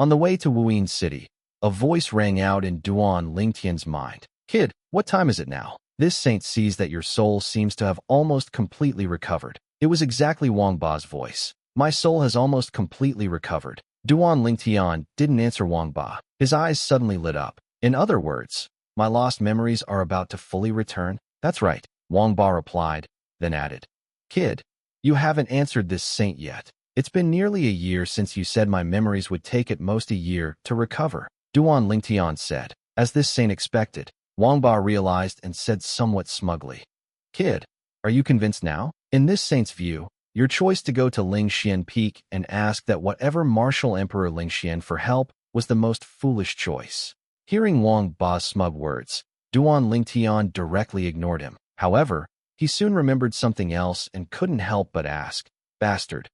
On the way to Wuyin City, a voice rang out in Duan Lingtian's mind. Kid, what time is it now? This saint sees that your soul seems to have almost completely recovered. It was exactly Wang Ba's voice. My soul has almost completely recovered. Duan Lingtian didn't answer Wang Ba. His eyes suddenly lit up. In other words, my lost memories are about to fully return? That's right, Wang Ba replied, then added. Kid, you haven't answered this saint yet. It's been nearly a year since you said my memories would take at most a year to recover, Duan Lingtian said. As this saint expected, Wang Ba realized and said somewhat smugly. Kid, are you convinced now? In this saint's view, your choice to go to Lingxian Peak and ask that whatever Martial Emperor Lingxian for help was the most foolish choice. Hearing Wang Ba's smug words, Duan Lingtian directly ignored him. However, he soon remembered something else and couldn't help but ask, Bastard,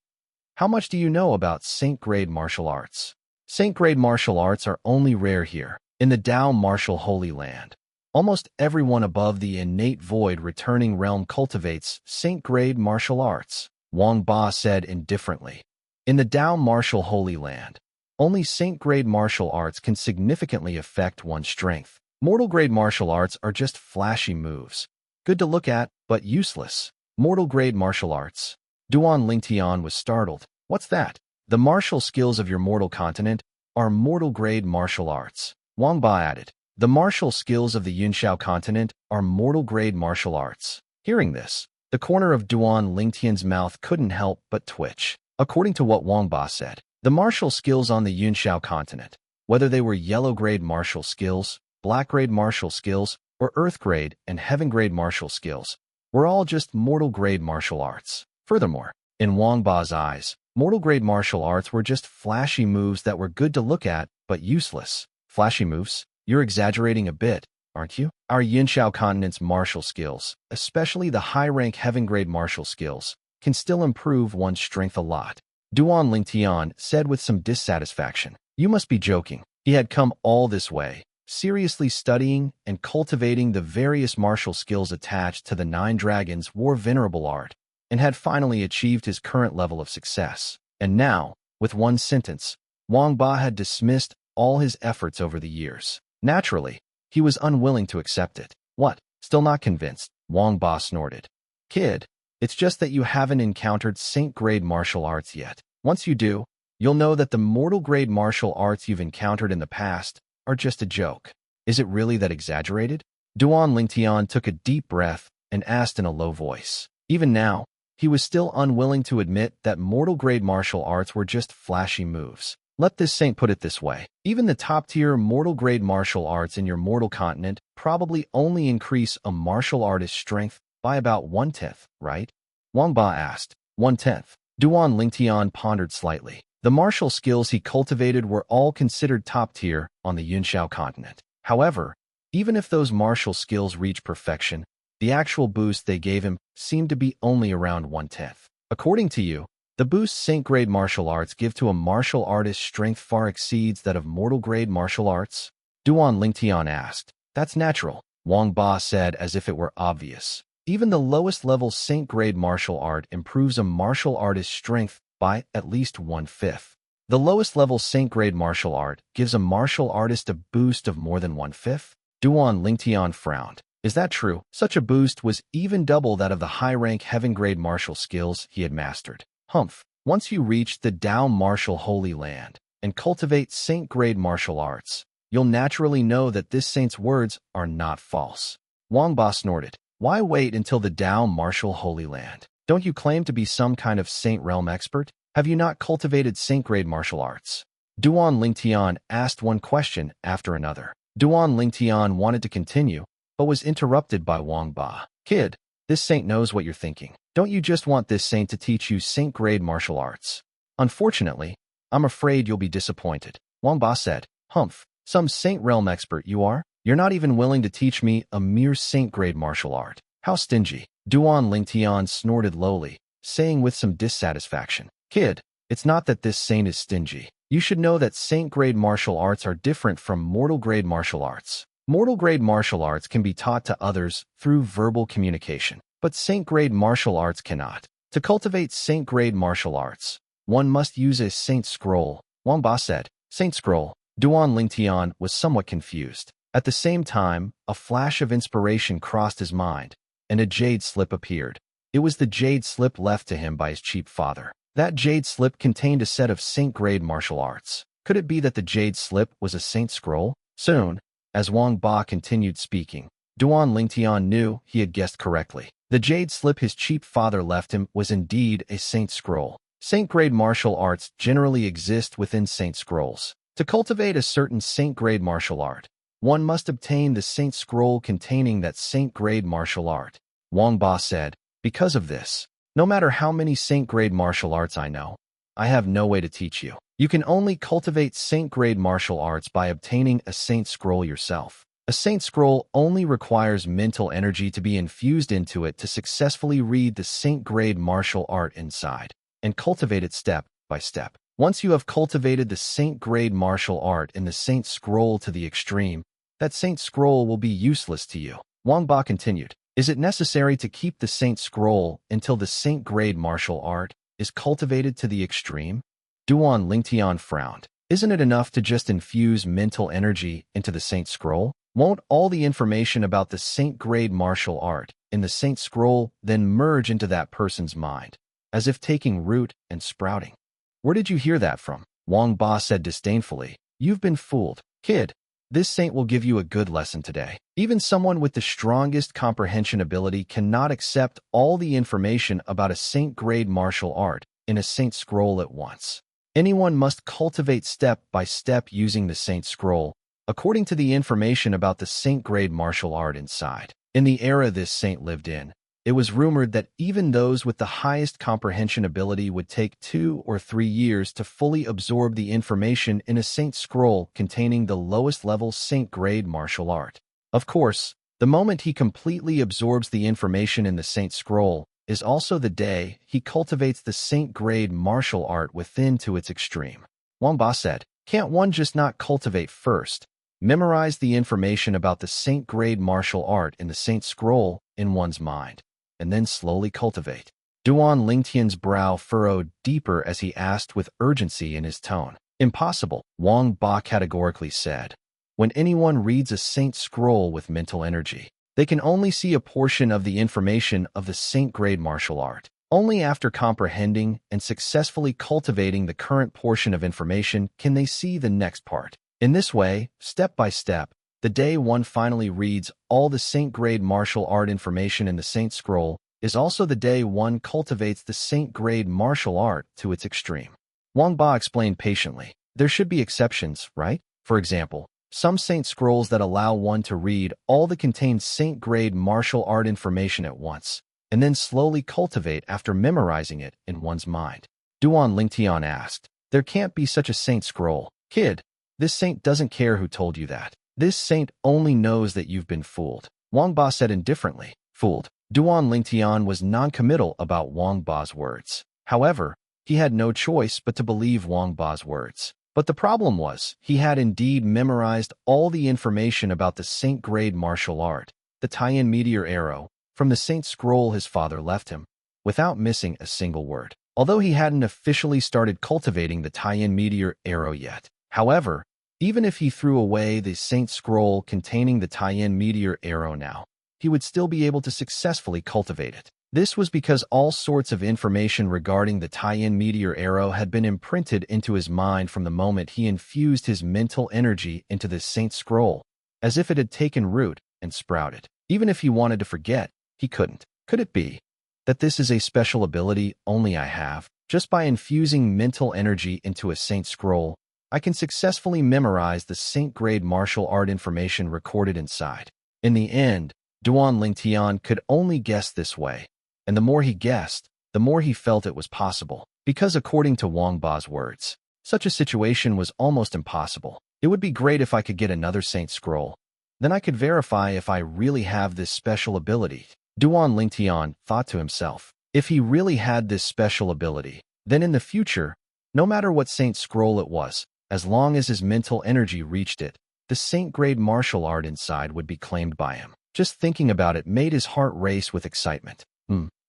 how much do you know about Saint-grade martial arts? Saint-grade martial arts are only rare here, in the Dao Martial Holy Land. Almost everyone above the innate void returning realm cultivates Saint-grade martial arts, Wang Ba said indifferently. In the Dao Martial Holy Land, only Saint-grade martial arts can significantly affect one's strength. Mortal-grade martial arts are just flashy moves. Good to look at, but useless. Mortal-grade martial arts. Duan Lingtian was startled. What's that? The martial skills of your mortal continent are mortal-grade martial arts. Wang Ba added. The martial skills of the Yunxiao continent are mortal-grade martial arts. Hearing this, the corner of Duan Lingtian's mouth couldn't help but twitch. According to what Wang Ba said, the martial skills on the Yunxiao continent, whether they were yellow-grade martial skills, black-grade martial skills, or earth-grade and heaven-grade martial skills, were all just mortal-grade martial arts. Furthermore, in Wang Ba's eyes, mortal-grade martial arts were just flashy moves that were good to look at, but useless. Flashy moves? You're exaggerating a bit, aren't you? Our Yunxiao continent's martial skills, especially the high-rank heaven-grade martial skills, can still improve one's strength a lot. Duan Lingtian said with some dissatisfaction. You must be joking. He had come all this way, seriously studying and cultivating the various martial skills attached to the Nine Dragons' War Venerable art, and had finally achieved his current level of success. And now, with one sentence, Wang Ba had dismissed all his efforts over the years. Naturally, he was unwilling to accept it. What? Still not convinced? Wang Ba snorted. Kid, it's just that you haven't encountered Saint-grade martial arts yet. Once you do, you'll know that the mortal-grade martial arts you've encountered in the past are just a joke. Is it really that exaggerated? Duan Lingtian took a deep breath and asked in a low voice. Even now, he was still unwilling to admit that mortal-grade martial arts were just flashy moves. Let this saint put it this way. Even the top-tier mortal-grade martial arts in your mortal continent probably only increase a martial artist's strength by about 1/10, right? Wang Ba asked. 1/10. Duan Lingtian pondered slightly. The martial skills he cultivated were all considered top-tier on the Yunxiao continent. However, even if those martial skills reach perfection, the actual boost they gave him seemed to be only around 1/10. According to you, the boost Saint-grade martial arts give to a martial artist's strength far exceeds that of mortal-grade martial arts? Duan Lingtian asked. That's natural, Wang Ba said as if it were obvious. Even the lowest level Saint-grade martial art improves a martial artist's strength by at least 1/5. The lowest level Saint-grade martial art gives a martial artist a boost of more than 1/5? Duan Lingtian frowned. Is that true? Such a boost was even double that of the high-rank heaven-grade martial skills he had mastered. Humph. Once you reach the Dao Martial Holy Land and cultivate Saint-grade martial arts, you'll naturally know that this saint's words are not false. Wang Ba snorted. Why wait until the Dao Martial Holy Land? Don't you claim to be some kind of Saint Realm expert? Have you not cultivated Saint-grade martial arts? Duan Lingtian asked one question after another. Duan Lingtian wanted to continue, but was interrupted by Wang Ba. Kid, this saint knows what you're thinking. Don't you just want this saint to teach you Saint-grade martial arts? Unfortunately, I'm afraid you'll be disappointed. Wang Ba said. Humph, some Saint Realm expert you are? You're not even willing to teach me a mere Saint-grade martial art. How stingy. Duan Lingtian snorted lowly, saying with some dissatisfaction. Kid, it's not that this saint is stingy. You should know that Saint-grade martial arts are different from mortal-grade martial arts. Mortal-grade martial arts can be taught to others through verbal communication, but Saint-grade martial arts cannot. To cultivate Saint-grade martial arts, one must use a Saint Scroll, Wang Ba said. Saint Scroll. Duan Lingtian was somewhat confused. At the same time, a flash of inspiration crossed his mind, and a jade slip appeared. It was the jade slip left to him by his cheap father. That jade slip contained a set of saint-grade martial arts. Could it be that the jade slip was a saint scroll? Soon, as Wang Ba continued speaking, Duan Lingtian knew he had guessed correctly. The jade slip his cheap father left him was indeed a saint scroll. Saint-grade martial arts generally exist within saint scrolls. To cultivate a certain saint-grade martial art, one must obtain the saint scroll containing that saint-grade martial art. Wang Ba said, because of this, no matter how many saint-grade martial arts I know, I have no way to teach you. You can only cultivate saint-grade martial arts by obtaining a saint scroll yourself. A saint scroll only requires mental energy to be infused into it to successfully read the saint-grade martial art inside, and cultivate it step by step. Once you have cultivated the saint-grade martial art in the saint scroll to the extreme, that saint scroll will be useless to you. Wang Ba continued, is it necessary to keep the saint scroll until the saint-grade martial art is cultivated to the extreme? Duan Lingtian frowned. Isn't it enough to just infuse mental energy into the saint scroll? Won't all the information about the saint-grade martial art in the saint scroll then merge into that person's mind, as if taking root and sprouting? Where did you hear that from? Wang Ba said disdainfully. You've been fooled. Kid, this saint will give you a good lesson today. Even someone with the strongest comprehension ability cannot accept all the information about a saint-grade martial art in a saint scroll at once. Anyone must cultivate step by step using the saint scroll, according to the information about the saint-grade martial art inside. In the era this saint lived in, it was rumored that even those with the highest comprehension ability would take 2 or 3 years to fully absorb the information in a saint scroll containing the lowest level saint-grade martial art. Of course, the moment he completely absorbs the information in the saint scroll is also the day he cultivates the saint-grade martial art within to its extreme. Wang Ba said, can't one just not cultivate first, memorize the information about the saint-grade martial art in the saint scroll in one's mind, and then slowly cultivate? Duan Lingtian's brow furrowed deeper as he asked with urgency in his tone. Impossible, Wang Ba categorically said. When anyone reads a saint scroll with mental energy, they can only see a portion of the information of the saint-grade martial art. Only after comprehending and successfully cultivating the current portion of information can they see the next part. In this way, step by step, the day one finally reads all the saint-grade martial art information in the saint scroll is also the day one cultivates the saint-grade martial art to its extreme. Wang Ba explained patiently. There should be exceptions, right? For example, some saint scrolls that allow one to read all the contained saint-grade martial art information at once, and then slowly cultivate after memorizing it in one's mind. Duan Lingtian asked, there can't be such a saint scroll. Kid, this saint doesn't care who told you that. This saint only knows that you've been fooled. Wang Ba said indifferently. Fooled. Duan Lingtian was non-committal about Wang Ba's words. However, he had no choice but to believe Wang Ba's words. But the problem was, he had indeed memorized all the information about the saint-grade martial art, the Taiyan meteor arrow, from the saint scroll his father left him, without missing a single word. Although he hadn't officially started cultivating the Taiyan meteor arrow yet. However, even if he threw away the saint scroll containing the Taiyan meteor arrow now, he would still be able to successfully cultivate it. This was because all sorts of information regarding the Taiyan meteor arrow had been imprinted into his mind from the moment he infused his mental energy into this saint scroll, as if it had taken root and sprouted. Even if he wanted to forget, he couldn't. Could it be that this is a special ability only I have? Just by infusing mental energy into a saint scroll, I can successfully memorize the saint-grade martial art information recorded inside. In the end, Duan Lingtian could only guess this way, and the more he guessed, the more he felt it was possible, because according to Wang Ba's words, such a situation was almost impossible. It would be great if I could get another saint scroll. Then I could verify if I really have this special ability. Duan Lingtian thought to himself, if he really had this special ability, then in the future, no matter what saint scroll it was, as long as his mental energy reached it, the saint-grade martial art inside would be claimed by him. Just thinking about it made his heart race with excitement.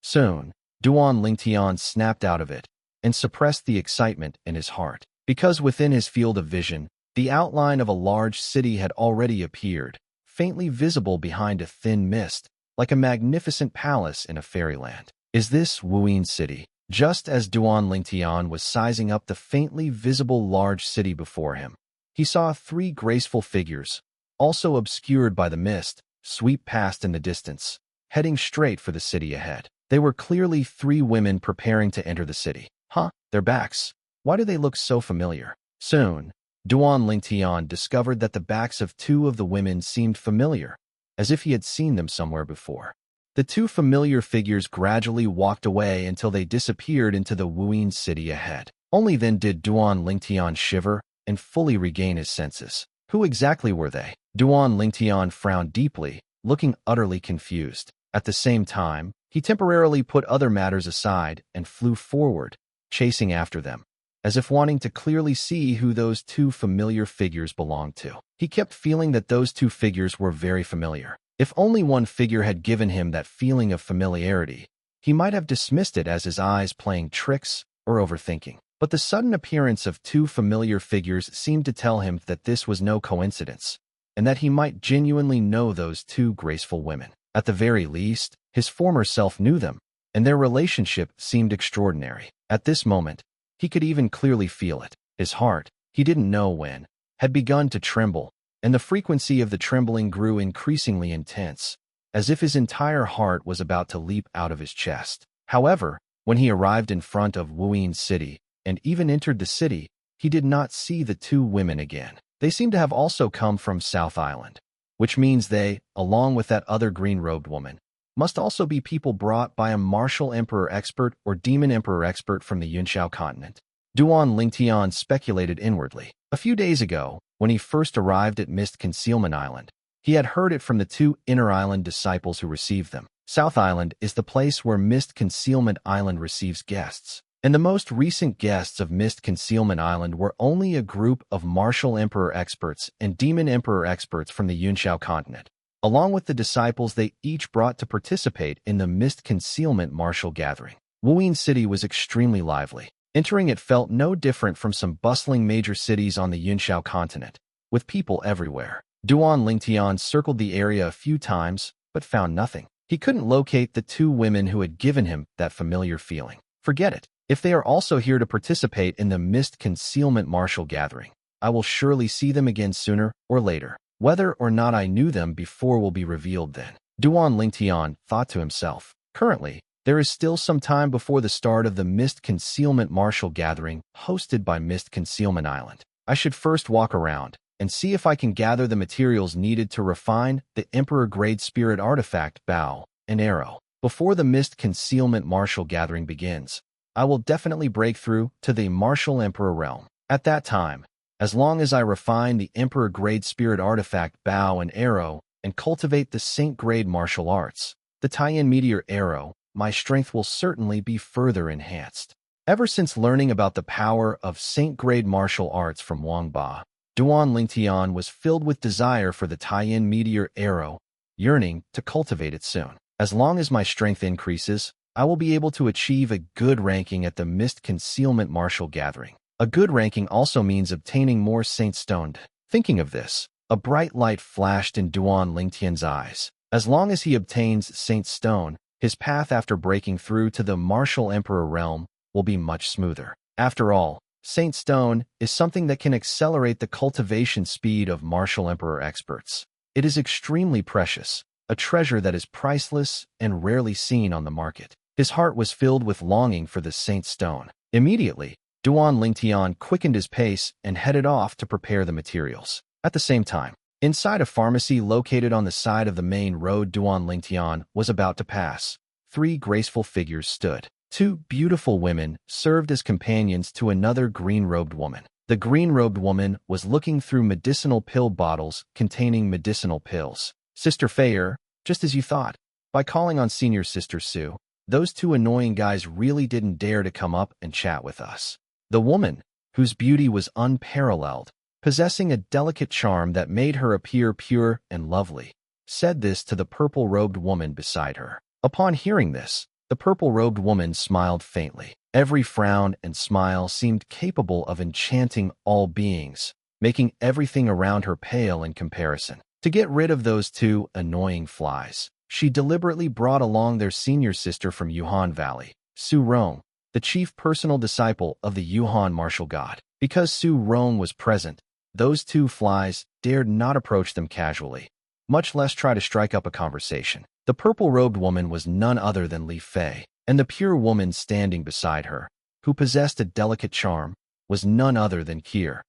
Soon, Duan Lingtian snapped out of it and suppressed the excitement in his heart. because within his field of vision, the outline of a large city had already appeared, faintly visible behind a thin mist, like a magnificent palace in a fairyland. Is this Wuyin City? Just as Duan Lingtian was sizing up the faintly visible large city before him, he saw three graceful figures, also obscured by the mist, sweep past in the distance, heading straight for the city ahead. They were clearly three women preparing to enter the city. Huh? Their backs. Why do they look so familiar? Soon, Duan Lingtian discovered that the backs of two of the women seemed familiar, as if he had seen them somewhere before. The two familiar figures gradually walked away until they disappeared into the Wuyin city ahead. Only then did Duan Lingtian shiver and fully regain his senses. Who exactly were they? Duan Lingtian frowned deeply, looking utterly confused. At the same time, he temporarily put other matters aside and flew forward, chasing after them, as if wanting to clearly see who those two familiar figures belonged to. He kept feeling that those two figures were very familiar. If only one figure had given him that feeling of familiarity, he might have dismissed it as his eyes playing tricks or overthinking. But the sudden appearance of two familiar figures seemed to tell him that this was no coincidence, and that he might genuinely know those two graceful women. At the very least, his former self knew them, and their relationship seemed extraordinary. At this moment, he could even clearly feel it. His heart, he didn't know when, had begun to tremble, and the frequency of the trembling grew increasingly intense, as if his entire heart was about to leap out of his chest. However, when he arrived in front of Wuyin City, and even entered the city, he did not see the two women again. They seemed to have also come from South Island, which means they, along with that other green-robed woman, must also be people brought by a martial emperor expert or demon emperor expert from the Yunxiao continent. Duan Lingtian speculated inwardly. A few days ago, when he first arrived at Mist Concealment Island, he had heard it from the two Inner Island disciples who received them. South Island is the place where Mist Concealment Island receives guests, and the most recent guests of Mist Concealment Island were only a group of martial emperor experts and demon emperor experts from the Yunxiao continent. Along with the disciples they each brought to participate in the Mist Concealment Martial Gathering. Wuyin City was extremely lively. Entering it felt no different from some bustling major cities on the Yunxiao continent, with people everywhere. Duan Lingtian circled the area a few times, but found nothing. He couldn't locate the two women who had given him that familiar feeling. Forget it. If they are also here to participate in the Mist Concealment Martial Gathering, I will surely see them again sooner or later. Whether or not I knew them before will be revealed then. Duan Lingtian thought to himself. Currently, there is still some time before the start of the Mist Concealment Martial Gathering hosted by Mist Concealment Island. I should first walk around and see if I can gather the materials needed to refine the Emperor-grade spirit artifact bow and arrow. Before the Mist Concealment Martial Gathering begins, I will definitely break through to the Martial Emperor realm. At that time, as long as I refine the Emperor-grade spirit artifact bow and arrow and cultivate the Saint-grade martial arts, the Taiyan Meteor Arrow, my strength will certainly be further enhanced. Ever since learning about the power of Saint-grade martial arts from Wang Ba, Duan Lingtian was filled with desire for the Taiyan Meteor Arrow, yearning to cultivate it soon. As long as my strength increases, I will be able to achieve a good ranking at the Mist Concealment Martial Gathering. A good ranking also means obtaining more Saint Stone. Thinking of this, a bright light flashed in Duan Lingtian's eyes. As long as he obtains Saint Stone, his path after breaking through to the Martial Emperor realm will be much smoother. After all, Saint Stone is something that can accelerate the cultivation speed of Martial Emperor experts. It is extremely precious, a treasure that is priceless and rarely seen on the market. His heart was filled with longing for the Saint Stone. Immediately, Duan Lingtian quickened his pace and headed off to prepare the materials. At the same time, inside a pharmacy located on the side of the main road Duan Lingtian was about to pass, three graceful figures stood. Two beautiful women served as companions to another green-robed woman. The green-robed woman was looking through medicinal pill bottles containing medicinal pills. Sister Fayer, just as you thought. By calling on Senior Sister Sue, those two annoying guys really didn't dare to come up and chat with us. The woman, whose beauty was unparalleled, possessing a delicate charm that made her appear pure and lovely, said this to the purple-robed woman beside her. Upon hearing this, The purple-robed woman smiled faintly. Every frown and smile seemed capable of enchanting all beings, making everything around her pale in comparison. To get rid of those two annoying flies, she deliberately brought along their senior sister from Yuhan Valley, Su Rong, the chief personal disciple of the Yuhan martial god. Because Su Rong was present, those two flies dared not approach them casually, much less try to strike up a conversation. The purple-robed woman was none other than Li Fei, and the pure woman standing beside her, who possessed a delicate charm, was none other than Kier.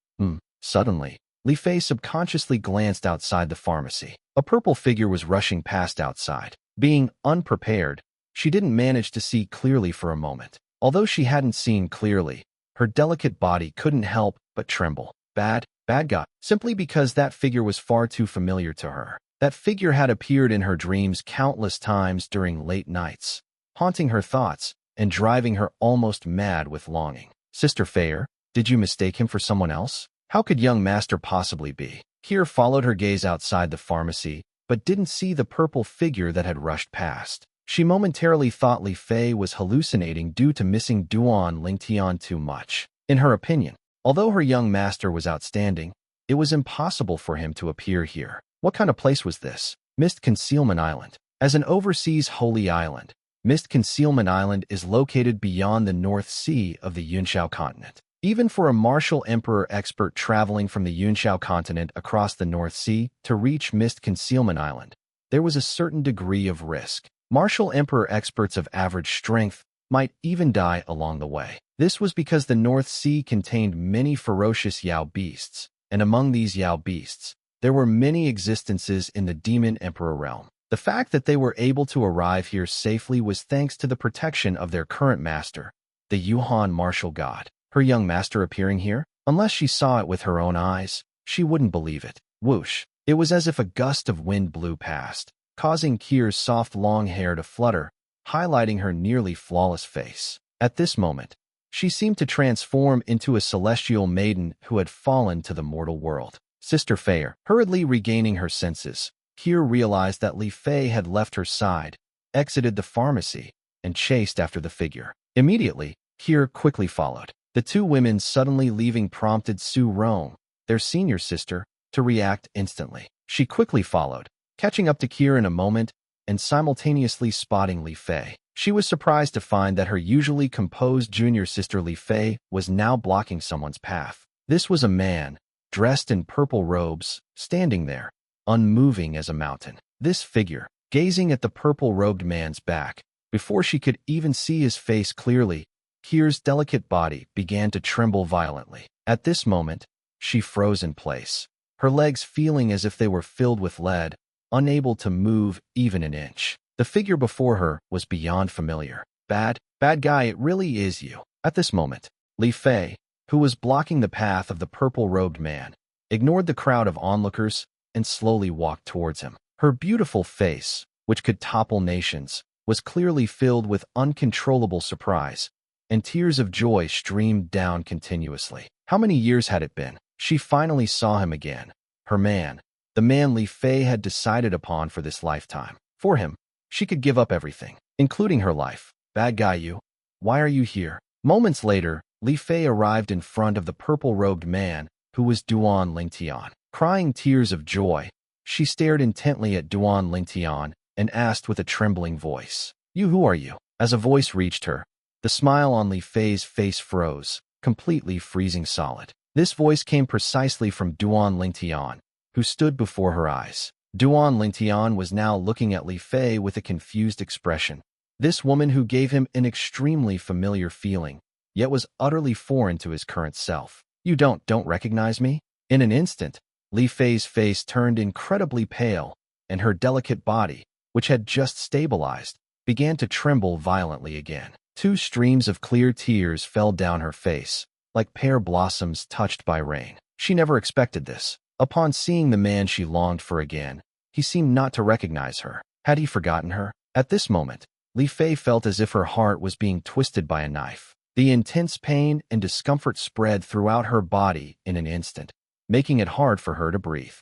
Suddenly, Li Fei subconsciously glanced outside the pharmacy. A purple figure was rushing past outside. Being unprepared, she didn't manage to see clearly for a moment. Although she hadn't seen clearly, her delicate body couldn't help but tremble. Bad guy. Simply because that figure was far too familiar to her. That figure had appeared in her dreams countless times during late nights, haunting her thoughts and driving her almost mad with longing. Sister Fei, did you mistake him for someone else? How could young master possibly be? Kier followed her gaze outside the pharmacy, but didn't see the purple figure that had rushed past. She momentarily thought Li Fei was hallucinating due to missing Duan Lingtian too much. In her opinion, although her young master was outstanding, it was impossible for him to appear here. What kind of place was this? Mist Concealment Island. As an overseas holy island, Mist Concealment Island is located beyond the North Sea of the Yunshao continent. Even for a martial emperor expert traveling from the Yunshao continent across the North Sea to reach Mist Concealment Island, there was a certain degree of risk. Martial emperor experts of average strength might even die along the way. This was because the North Sea contained many ferocious Yao beasts, and among these Yao beasts, there were many existences in the Demon Emperor realm. The fact that they were able to arrive here safely was thanks to the protection of their current master, the Yuhan martial god. Her young master appearing here? Unless she saw it with her own eyes, she wouldn't believe it. Whoosh! It was as if a gust of wind blew past, causing Kier's soft long hair to flutter, highlighting her nearly flawless face. At this moment, she seemed to transform into a celestial maiden who had fallen to the mortal world. Sister Fei, hurriedly regaining her senses, Kier realized that Li Fei had left her side, exited the pharmacy, and chased after the figure. Immediately, Kier quickly followed. The two women suddenly leaving prompted Su Rong, their senior sister, to react instantly. She quickly followed, catching up to Kier in a moment and simultaneously spotting Li Fei. She was surprised to find that her usually composed junior sister Li Fei was now blocking someone's path. This was a man, dressed in purple robes, standing there, unmoving as a mountain. This figure, gazing at the purple-robed man's back, before she could even see his face clearly, Kier's delicate body began to tremble violently. At this moment, she froze in place, her legs feeling as if they were filled with lead, unable to move even an inch. The figure before her was beyond familiar. Bad guy, it really is you. At this moment, Li Fei, who was blocking the path of the purple-robed man, ignored the crowd of onlookers and slowly walked towards him. Her beautiful face, which could topple nations, was clearly filled with uncontrollable surprise, and tears of joy streamed down continuously. How many years had it been? She finally saw him again. Her man, the man Li Fei had decided upon for this lifetime. For him, she could give up everything, including her life. Bad guy, you. Why are you here? Moments later, Li Fei arrived in front of the purple-robed man, who was Duan Lingtian. Crying tears of joy, she stared intently at Duan Lingtian and asked with a trembling voice, who are you? As a voice reached her, the smile on Li Fei's face froze, completely freezing solid. This voice came precisely from Duan Lingtian, who stood before her eyes. Duan Lingtian was now looking at Li Fei with a confused expression. This woman who gave him an extremely familiar feeling, yet was utterly foreign to his current self. You don't recognize me? In an instant, Li Fei's face turned incredibly pale, and her delicate body, which had just stabilized, began to tremble violently again. Two streams of clear tears fell down her face, like pear blossoms touched by rain. She never expected this. Upon seeing the man she longed for again, he seemed not to recognize her. Had he forgotten her? At this moment, Li Fei felt as if her heart was being twisted by a knife. The intense pain and discomfort spread throughout her body in an instant, making it hard for her to breathe.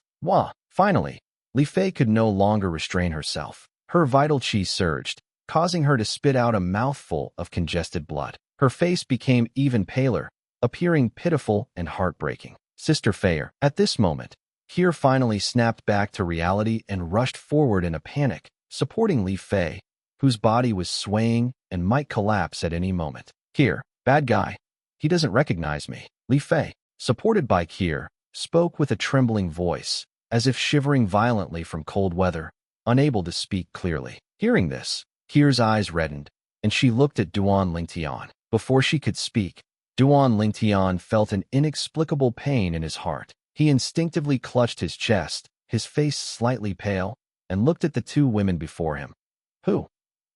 Finally, Li Fei could no longer restrain herself. Her vital qi surged, causing her to spit out a mouthful of congested blood. Her face became even paler, appearing pitiful and heartbreaking. Sister Fayer. At this moment, Kier finally snapped back to reality and rushed forward in a panic, supporting Li Fei, whose body was swaying and might collapse at any moment. Kier, bad guy. He doesn't recognize me. Li Fei, supported by Kier, spoke with a trembling voice, as if shivering violently from cold weather, unable to speak clearly. Hearing this, Kier's eyes reddened, and she looked at Duan Lingtian. Before she could speak, Duan Lingtian felt an inexplicable pain in his heart. He instinctively clutched his chest, his face slightly pale, and looked at the two women before him. Who?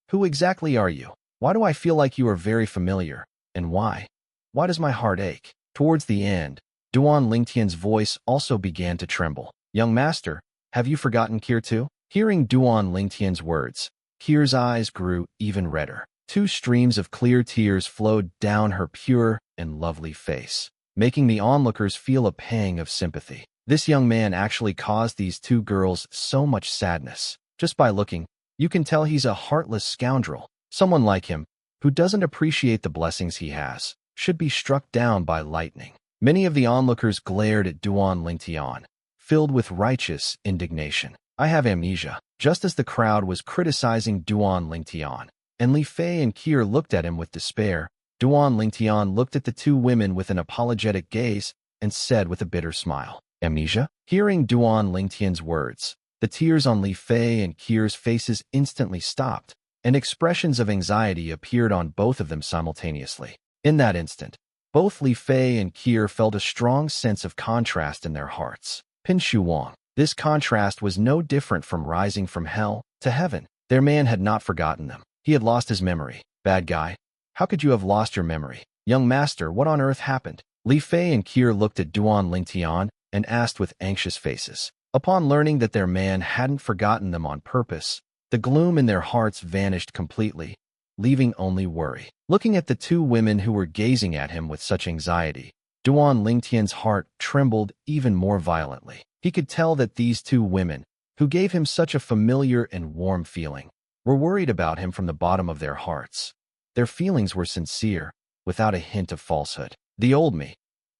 Who exactly are you? Why do I feel like you are very familiar? And why? Why does my heart ache? Towards the end, Duan Lingtian's voice also began to tremble. Young master, have you forgotten Kier too? Hearing Duan Lingtian's words, Kier's eyes grew even redder. Two streams of clear tears flowed down her pure and lovely face, making the onlookers feel a pang of sympathy. This young man actually caused these two girls so much sadness. Just by looking, you can tell he's a heartless scoundrel. Someone like him, who doesn't appreciate the blessings he has, should be struck down by lightning. Many of the onlookers glared at Duan Lingtian, filled with righteous indignation. I have amnesia. Just as the crowd was criticizing Duan Lingtian, and Li Fei and Kier looked at him with despair, Duan Lingtian looked at the two women with an apologetic gaze and said with a bitter smile, Amnesia? Hearing Duan Lingtian's words, the tears on Li Fei and Kier's faces instantly stopped, and expressions of anxiety appeared on both of them simultaneously. In that instant, both Li Fei and Kier felt a strong sense of contrast in their hearts. Pin Shu Wang. This contrast was no different from rising from hell to heaven. Their man had not forgotten them. He had lost his memory. Bad guy. How could you have lost your memory? Young master, what on earth happened? Li Fei and Kier looked at Duan Lingtian and asked with anxious faces. Upon learning that their man hadn't forgotten them on purpose, the gloom in their hearts vanished completely, leaving only worry. Looking at the two women who were gazing at him with such anxiety, Duan Lingtian's heart trembled even more violently. He could tell that these two women, who gave him such a familiar and warm feeling, were worried about him from the bottom of their hearts. Their feelings were sincere, without a hint of falsehood. The old me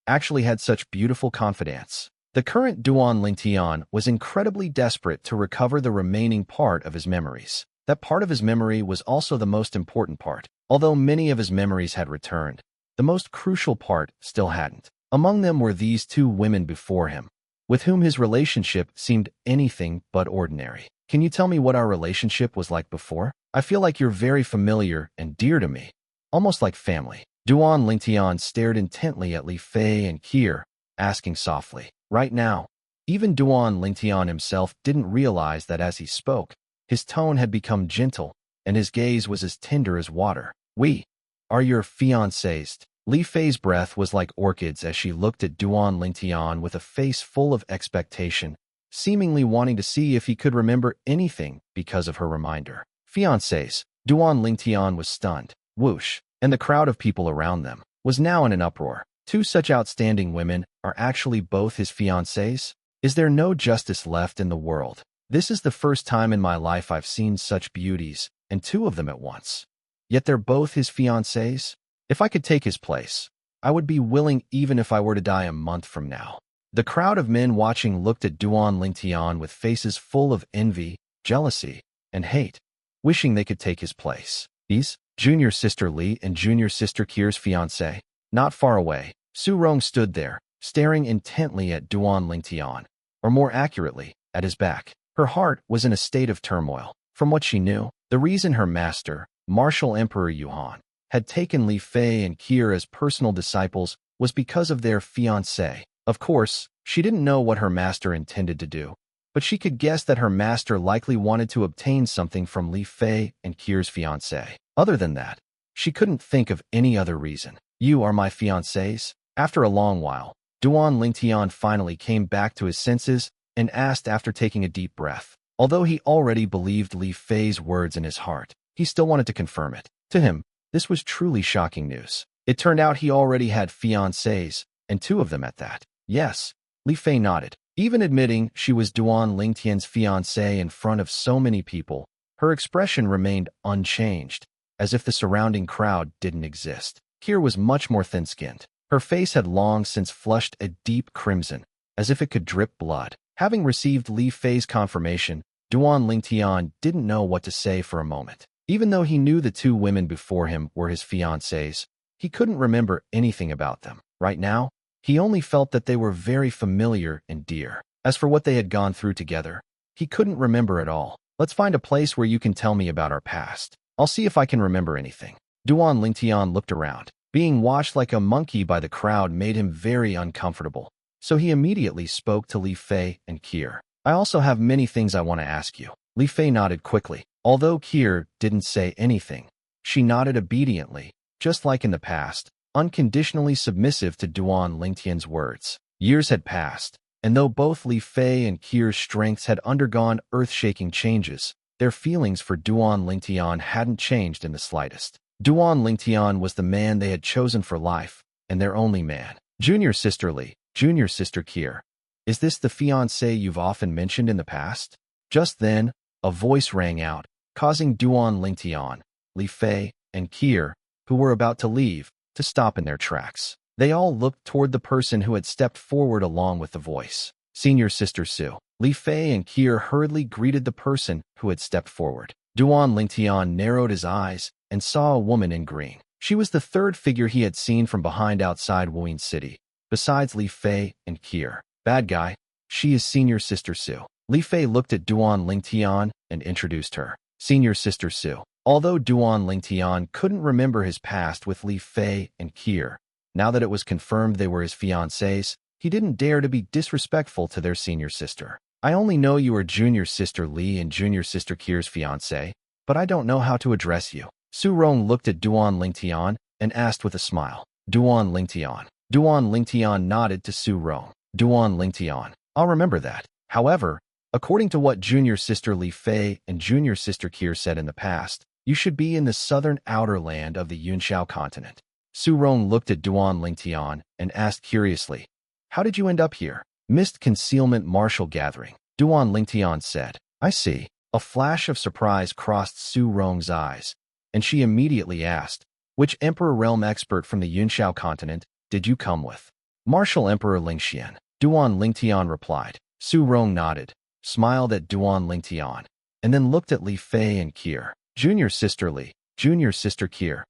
actually had such beautiful confidence. The current Duan Lingtian was incredibly desperate to recover the remaining part of his memories. That part of his memory was also the most important part. Although many of his memories had returned, the most crucial part still hadn't. Among them were these two women before him, with whom his relationship seemed anything but ordinary. Can you tell me what our relationship was like before? I feel like you're very familiar and dear to me, almost like family. Duan Lingtian stared intently at Li Fei and Kier, asking softly. Right now, even Duan Lingtian himself didn't realize that as he spoke, his tone had become gentle, and his gaze was as tender as water. We are your fiancés. Li Fei's breath was like orchids as she looked at Duan Lingtian with a face full of expectation, seemingly wanting to see if he could remember anything because of her reminder. Fiancés. Duan Lingtian was stunned. Whoosh. And the crowd of people around them was now in an uproar. Two such outstanding women are actually both his fiancés? Is there no justice left in the world? This is the first time in my life I've seen such beauties, and two of them at once. Yet they're both his fiancés? If I could take his place, I would be willing even if I were to die a month from now. The crowd of men watching looked at Duan Lingtian with faces full of envy, jealousy, and hate, wishing they could take his place. He's junior sister Li and junior sister Kier's fiancé. Not far away, Su Rong stood there, staring intently at Duan Lingtian, or more accurately, at his back. Her heart was in a state of turmoil. From what she knew, the reason her master, Martial Emperor Yuan, had taken Li Fei and Kier as personal disciples was because of their fiancé. Of course, she didn't know what her master intended to do, but she could guess that her master likely wanted to obtain something from Li Fei and Kier's fiancé. Other than that, she couldn't think of any other reason. You are my fiancés? After a long while, Duan Lingtian finally came back to his senses and asked after taking a deep breath. Although he already believed Li Fei's words in his heart, he still wanted to confirm it. To him, this was truly shocking news. It turned out he already had fiancés, and two of them at that. Yes, Li Fei nodded. Even admitting she was Duan Lingtian's fiancé in front of so many people, Her expression remained unchanged, as if the surrounding crowd didn't exist. Kier was much more thin-skinned. Her face had long since flushed a deep crimson, as if it could drip blood. Having received Li Fei's confirmation, Duan Lingtian didn't know what to say for a moment. Even though he knew the two women before him were his fiancées, he couldn't remember anything about them. Right now, he only felt that they were very familiar and dear. As for what they had gone through together, he couldn't remember at all. Let's find a place where you can tell me about our past. I'll see if I can remember anything. Duan Lingtian looked around. Being watched like a monkey by the crowd made him very uncomfortable, so he immediately spoke to Li Fei and Kier. I also have many things I want to ask you. Li Fei nodded quickly. Although Kier didn't say anything, she nodded obediently, just like in the past, unconditionally submissive to Duan Lingtian's words. Years had passed, and though both Li Fei and Kier's strengths had undergone earth-shaking changes, their feelings for Duan Lingtian hadn't changed in the slightest. Duan Lingtian was the man they had chosen for life, and their only man. Junior sister Li, junior sister Kier, is this the fiancé you've often mentioned in the past? Just then, a voice rang out, causing Duan Lingtian, Li Fei, and Kier, who were about to leave, to stop in their tracks. They all looked toward the person who had stepped forward along with the voice. Senior sister Su. Li Fei and Kier hurriedly greeted the person who had stepped forward. Duan Lingtian narrowed his eyes and saw a woman in green. She was the third figure he had seen from behind outside Wuyin City, besides Li Fei and Kier. Bad guy, she is senior sister Su. Li Fei looked at Duan Lingtian and introduced her. Senior sister Su. Although Duan Lingtian couldn't remember his past with Li Fei and Kier, now that it was confirmed they were his fiancés, he didn't dare to be disrespectful to their senior sister. I only know you are junior sister Li and junior sister Kier's fiancé, but I don't know how to address you. Su Rong looked at Duan Lingtian and asked with a smile. Duan Lingtian. Duan Lingtian nodded to Su Rong. Duan Lingtian. I'll remember that. However, according to what junior sister Li Fei and junior sister Kier said in the past, you should be in the southern outer land of the Yunxiao continent. Su Rong looked at Duan Lingtian and asked curiously, how did you end up here? Mist concealment martial gathering. Duan Lingtian said, I see. A flash of surprise crossed Su Rong's eyes, and she immediately asked, which Emperor realm expert from the Yunxiao continent did you come with? Martial Emperor Lingxian. Duan Lingtian replied. Su Rong nodded, smiled at Duan Lingtian, and then looked at Li Fei and Kier. Junior sister Li, junior sister Kier.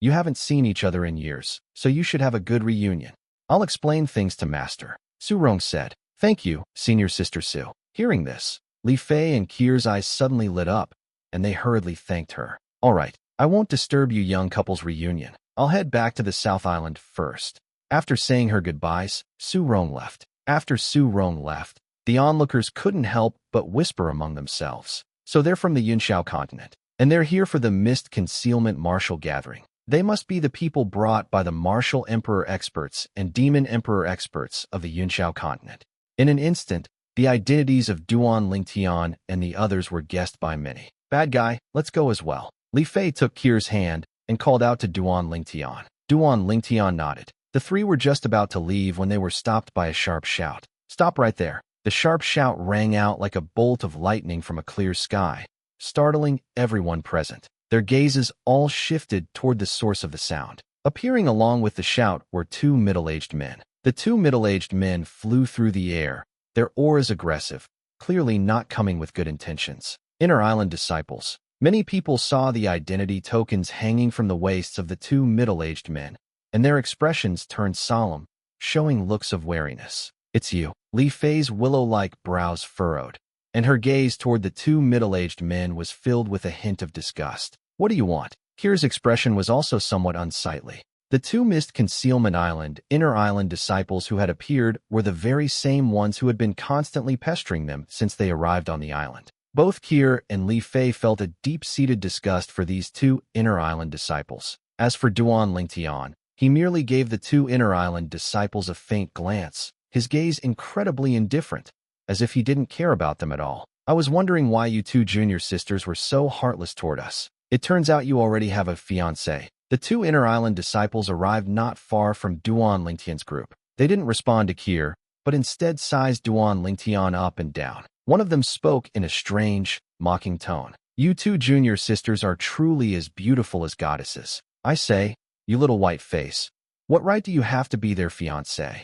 You haven't seen each other in years, so you should have a good reunion. I'll explain things to Master. Su Rong said. Thank you, senior sister Su. Hearing this, Li Fei and Kier's eyes suddenly lit up, and they hurriedly thanked her. All right, I won't disturb you young couple's reunion. I'll head back to the South Island first. After saying her goodbyes, Su Rong left. After Su Rong left, the onlookers couldn't help but whisper among themselves. So they're from the Yunxiao continent, and they're here for the Mist Concealment Martial Gathering. They must be the people brought by the Martial Emperor experts and Demon Emperor experts of the Yunxiao continent. In an instant, the identities of Duan Lingtian and the others were guessed by many. Bad guy, let's go as well. Li Fei took Kier's hand and called out to Duan Lingtian. Duan Lingtian nodded. The three were just about to leave when they were stopped by a sharp shout. Stop right there. The sharp shout rang out like a bolt of lightning from a clear sky, startling everyone present. Their gazes all shifted toward the source of the sound. Appearing along with the shout were two middle-aged men. The two middle-aged men flew through the air, their auras aggressive, clearly not coming with good intentions. Inner Island disciples. Many people saw the identity tokens hanging from the waists of the two middle-aged men, and their expressions turned solemn, showing looks of wariness. It's you. Li Fei's willow-like brows furrowed, and her gaze toward the two middle-aged men was filled with a hint of disgust. What do you want? Kier's expression was also somewhat unsightly. The two Mist Concealment Island, Inner Island disciples who had appeared were the very same ones who had been constantly pestering them since they arrived on the island. Both Kier and Li Fei felt a deep-seated disgust for these two Inner Island disciples. As for Duan Lingtian, he merely gave the two Inner Island disciples a faint glance, his gaze incredibly indifferent, as if he didn't care about them at all. I was wondering why you two junior sisters were so heartless toward us. It turns out you already have a fiancé. The two Inner Island disciples arrived not far from Duan Lingtian's group. They didn't respond to Kier, but instead sized Duan Lingtian up and down. One of them spoke in a strange, mocking tone. You two junior sisters are truly as beautiful as goddesses. I say, you little white face, what right do you have to be their fiancé?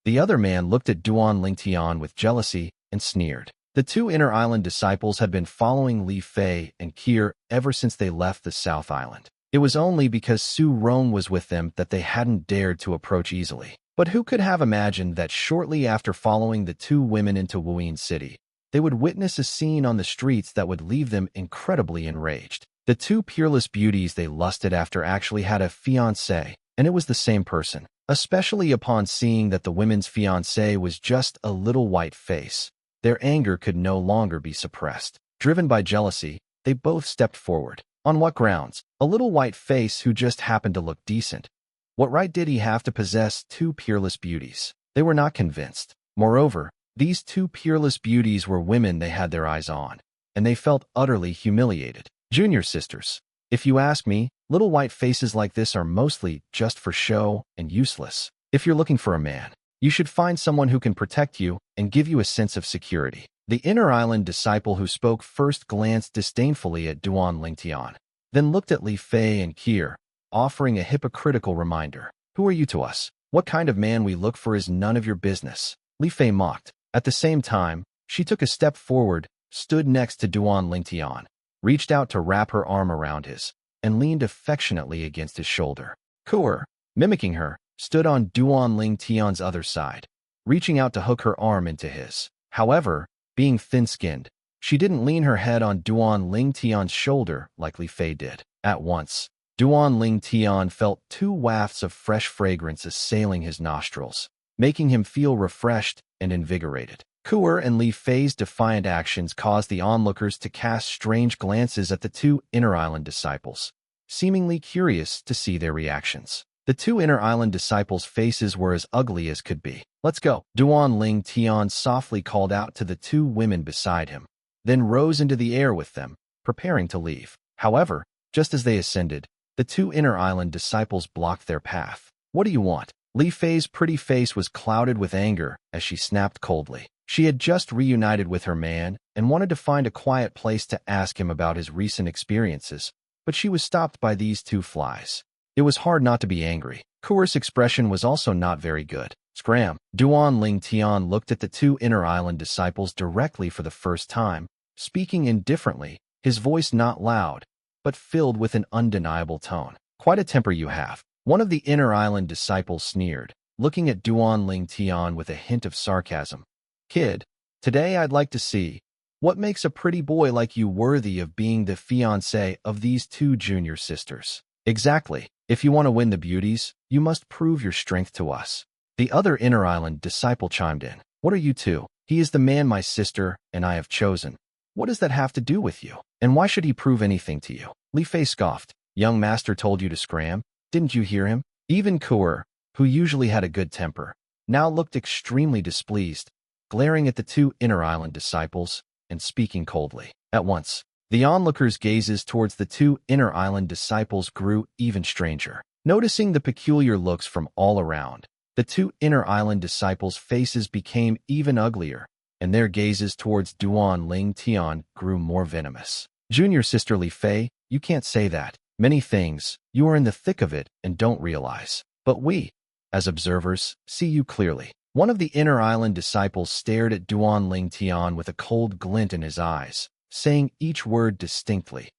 The other man looked at Duan Lingtian with jealousy and sneered. The two Inner Island disciples had been following Li Fei and Kier ever since they left the South Island. It was only because Su Ron was with them that they hadn't dared to approach easily. But who could have imagined that shortly after following the two women into Wuyin City, they would witness a scene on the streets that would leave them incredibly enraged. The two peerless beauties they lusted after actually had a fiancé, and it was the same person. Especially upon seeing that the women's fiancé was just a little white face, their anger could no longer be suppressed. Driven by jealousy, they both stepped forward. On what grounds? A little white face who just happened to look decent. What right did he have to possess two peerless beauties? They were not convinced. Moreover, these two peerless beauties were women they had their eyes on, and they felt utterly humiliated. Junior sisters, if you ask me, little white faces like this are mostly just for show and useless. If you're looking for a man, you should find someone who can protect you and give you a sense of security. The Inner Island disciple who spoke first glanced disdainfully at Duan Lingtian, then looked at Li Fei and Kier, offering a hypocritical reminder. Who are you to us? What kind of man we look for is none of your business. Li Fei mocked. At the same time, she took a step forward, stood next to Duan Lingtian, reached out to wrap her arm around his, and leaned affectionately against his shoulder. Kuer, mimicking her, stood on Duan Lingtian's other side, reaching out to hook her arm into his. However, being thin-skinned, she didn't lean her head on Duan Lingtian's shoulder like Li Fei did. At once, Duan Lingtian felt two wafts of fresh fragrance assailing his nostrils, making him feel refreshed and invigorated. Kuer and Li Fei's defiant actions caused the onlookers to cast strange glances at the two Inner Island disciples, seemingly curious to see their reactions. The two Inner Island disciples' faces were as ugly as could be. Let's go. Duan Lingtian softly called out to the two women beside him, then rose into the air with them, preparing to leave. However, just as they ascended, the two Inner Island disciples blocked their path. What do you want? Li Fei's pretty face was clouded with anger as she snapped coldly. She had just reunited with her man and wanted to find a quiet place to ask him about his recent experiences, but she was stopped by these two flies. It was hard not to be angry. Kuer's expression was also not very good. Scram. Duan Lingtian looked at the two Inner Island disciples directly for the first time, speaking indifferently, his voice not loud, but filled with an undeniable tone. Quite a temper you have. One of the Inner Island disciples sneered, looking at Duan Lingtian with a hint of sarcasm. Kid, today I'd like to see what makes a pretty boy like you worthy of being the fiancé of these two junior sisters. Exactly. If you want to win the beauties, you must prove your strength to us. The other Inner Island disciple chimed in. What are you two? He is the man my sister and I have chosen. What does that have to do with you? And why should he prove anything to you? Li Fei scoffed. Young master told you to scram. Didn't you hear him? Even Kuer, who usually had a good temper, now looked extremely displeased, glaring at the two Inner Island disciples and speaking coldly. At once, the onlookers' gazes towards the two Inner Island disciples grew even stranger. Noticing the peculiar looks from all around, the two Inner Island disciples' faces became even uglier, and their gazes towards Duan Lingtian grew more venomous. Junior sister Li Fei, you can't say that. Many things, you are in the thick of it and don't realize. But we, as observers, see you clearly. One of the Inner Island disciples stared at Duan Lingtian with a cold glint in his eyes, saying each word distinctly.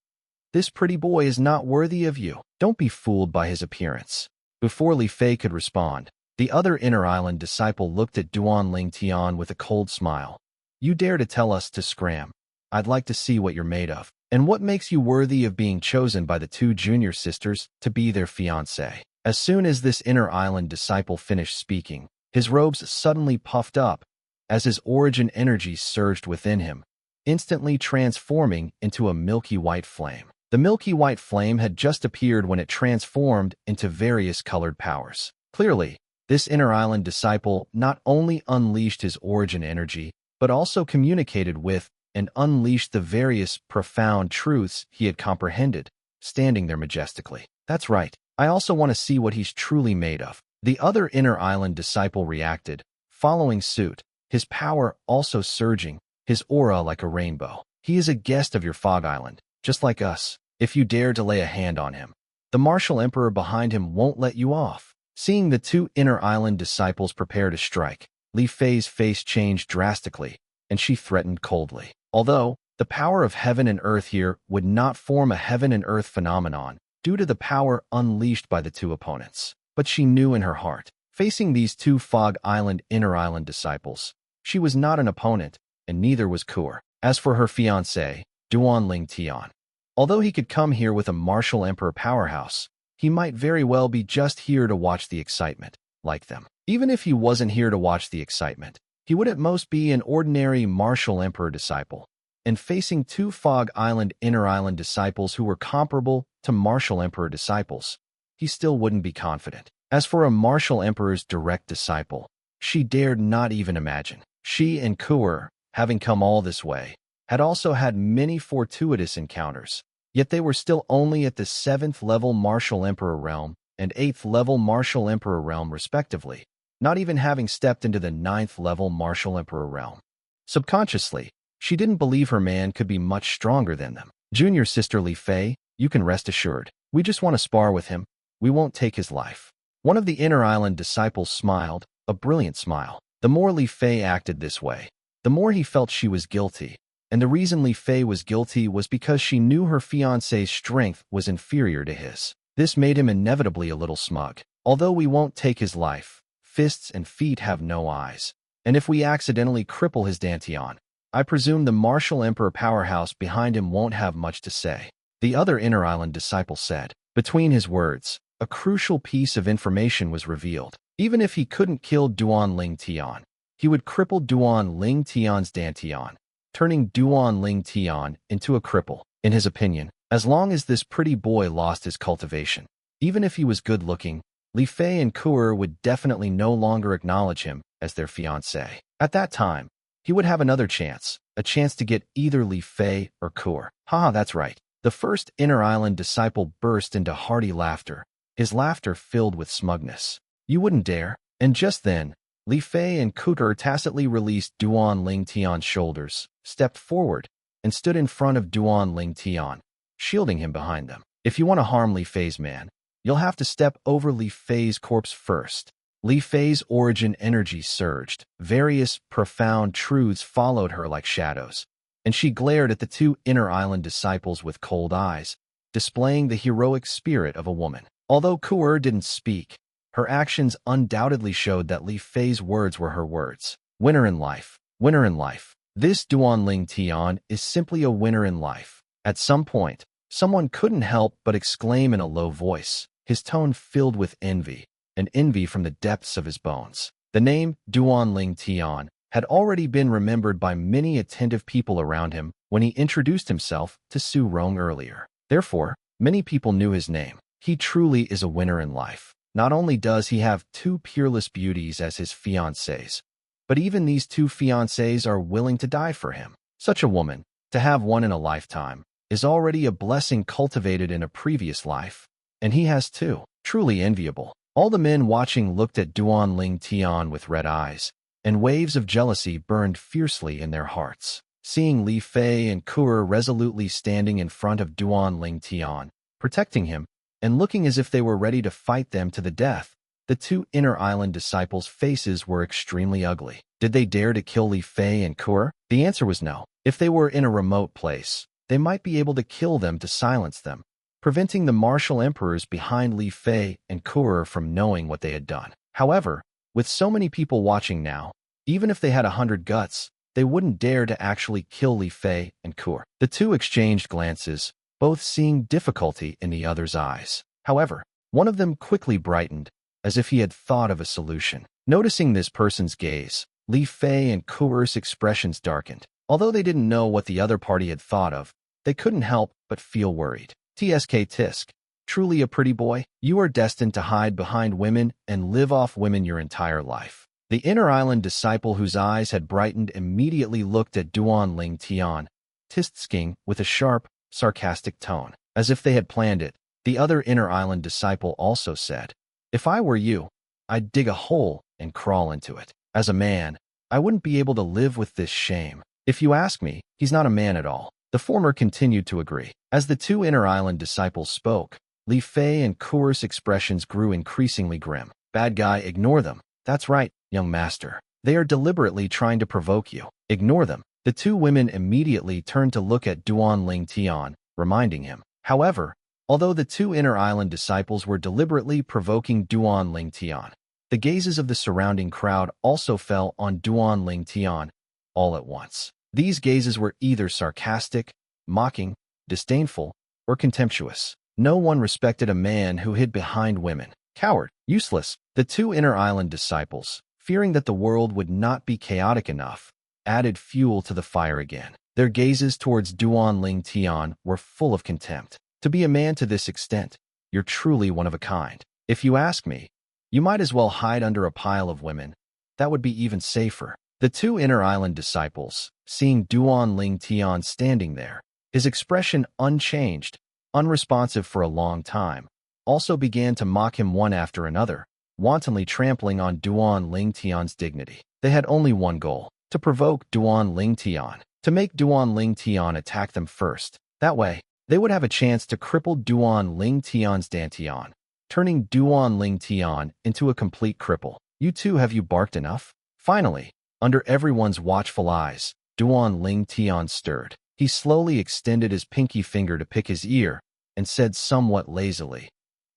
This pretty boy is not worthy of you. Don't be fooled by his appearance. Before Li Fei could respond, the other Inner Island disciple looked at Duan Lingtian with a cold smile. You dare to tell us to scram. I'd like to see what you're made of. And what makes you worthy of being chosen by the two junior sisters to be their fiancé? As soon as this Inner Island disciple finished speaking, his robes suddenly puffed up as his origin energy surged within him, instantly transforming into a milky white flame. The milky white flame had just appeared when it transformed into various colored powers. Clearly, this Inner Island disciple not only unleashed his origin energy, but also communicated with and unleashed the various profound truths he had comprehended, standing there majestically. That's right. I also want to see what he's truly made of. The other Inner Island disciple reacted, following suit, his power also surging, his aura like a rainbow. He is a guest of your Fog Island. just like us. If you dare to lay a hand on him, the martial emperor behind him won't let you off. Seeing the two inner island disciples prepare to strike, Li Fei's face changed drastically, and she threatened coldly. Although the power of heaven and earth here would not form a heaven and earth phenomenon due to the power unleashed by the two opponents. But she knew in her heart, facing these two Fog Island inner island disciples, she was not an opponent, and neither was Kur. As for her fiancé, Duan Ling Tian, although he could come here with a martial emperor powerhouse, he might very well be just here to watch the excitement, like them. Even if he wasn't here to watch the excitement, he would at most be an ordinary martial emperor disciple, and facing two Fog Island inner island disciples who were comparable to martial emperor disciples, he still wouldn't be confident. As for a martial emperor's direct disciple, she dared not even imagine. She and Kur, having come all this way, had also had many fortuitous encounters, yet they were still only at the 7th level martial emperor realm and 8th level martial emperor realm respectively, not even having stepped into the 9th level martial emperor realm. Subconsciously, she didn't believe her man could be much stronger than them. Junior sister Li Fei, you can rest assured. We just want to spar with him. We won't take his life. One of the inner island disciples smiled, a brilliant smile. The more Li Fei acted this way, the more he felt she was guilty. And the reason Li Fei was guilty was because she knew her fiancé's strength was inferior to his. This made him inevitably a little smug. Although we won't take his life, fists and feet have no eyes. And if we accidentally cripple his dantian, I presume the martial emperor powerhouse behind him won't have much to say. The other inner island disciple said. Between his words, a crucial piece of information was revealed. Even if he couldn't kill Duan Ling Tian, he would cripple Duan Ling Tian's dantian, turning Duan Ling Tian into a cripple. In his opinion, as long as this pretty boy lost his cultivation, even if he was good-looking, Li Fei and Kur would definitely no longer acknowledge him as their fiancé. At that time, he would have another chance, a chance to get either Li Fei or Kur. Haha, that's right. The first inner island disciple burst into hearty laughter, his laughter filled with smugness. You wouldn't dare. And just then, Li Fei and Kur tacitly released Duan Ling Tian's shoulders, stepped forward, and stood in front of Duan Ling Tian, shielding him behind them. If you want to harm Li Fei's man, you'll have to step over Li Fei's corpse first. Li Fei's origin energy surged. Various profound truths followed her like shadows, and she glared at the two inner island disciples with cold eyes, displaying the heroic spirit of a woman. Although Kur didn't speak, her actions undoubtedly showed that Li Fei's words were her words. Winner in life. Winner in life. This Duan Ling Tian is simply a winner in life. At some point, someone couldn't help but exclaim in a low voice, his tone filled with envy, and envy from the depths of his bones. The name Duan Ling Tian had already been remembered by many attentive people around him when he introduced himself to Su Rong earlier. Therefore, many people knew his name. He truly is a winner in life. Not only does he have two peerless beauties as his fiancées, but even these two fiancées are willing to die for him. Such a woman, to have one in a lifetime, is already a blessing cultivated in a previous life, and he has two. Truly enviable. All the men watching looked at Duan Ling Tian with red eyes, and waves of jealousy burned fiercely in their hearts. Seeing Li Fei and Kur resolutely standing in front of Duan Ling Tian, protecting him, and looking as if they were ready to fight them to the death, the two inner island disciples' faces were extremely ugly. Did they dare to kill Li Fei and Kur? The answer was no. If they were in a remote place, they might be able to kill them to silence them, preventing the martial emperors behind Li Fei and Kur from knowing what they had done. However, with so many people watching now, even if they had 100 guts, they wouldn't dare to actually kill Li Fei and Kur. The two exchanged glances, both seeing difficulty in the other's eyes. However, one of them quickly brightened, as if he had thought of a solution. Noticing this person's gaze, Li Fei and Kur's expressions darkened. Although they didn't know what the other party had thought of, they couldn't help but feel worried. TSK Tisk, truly a pretty boy? You are destined to hide behind women and live off women your entire life. The inner island disciple whose eyes had brightened immediately looked at Duan Ling Tian, Tisking with a sharp, sarcastic tone. As if they had planned it, the other inner island disciple also said, if I were you, I'd dig a hole and crawl into it. As a man, I wouldn't be able to live with this shame. If you ask me, he's not a man at all. The former continued to agree. As the two inner island disciples spoke, Li Fei and Kuer's expressions grew increasingly grim. Bad guy, ignore them. That's right, young master. They are deliberately trying to provoke you. Ignore them. The two women immediately turned to look at Duan Ling Tian, reminding him. However, although the two inner island disciples were deliberately provoking Duan Ling Tian, the gazes of the surrounding crowd also fell on Duan Ling Tian all at once. These gazes were either sarcastic, mocking, disdainful, or contemptuous. No one respected a man who hid behind women. Coward, useless. The two inner island disciples, fearing that the world would not be chaotic enough, added fuel to the fire again. Their gazes towards Duan Ling Tian were full of contempt. To be a man to this extent, you're truly one of a kind. If you ask me, you might as well hide under a pile of women. That would be even safer. The two inner island disciples, seeing Duan Ling Tian standing there, his expression unchanged, unresponsive for a long time, also began to mock him one after another, wantonly trampling on Duan Ling Tian's dignity. They had only one goal, to provoke Duan Ling Tian, to make Duan Ling Tian attack them first. That way, they would have a chance to cripple Duan Ling Tian's dantian, turning Duan Ling Tian into a complete cripple. You two, have you barked enough? Finally, under everyone's watchful eyes, Duan Ling Tian stirred. He slowly extended his pinky finger to pick his ear and said somewhat lazily,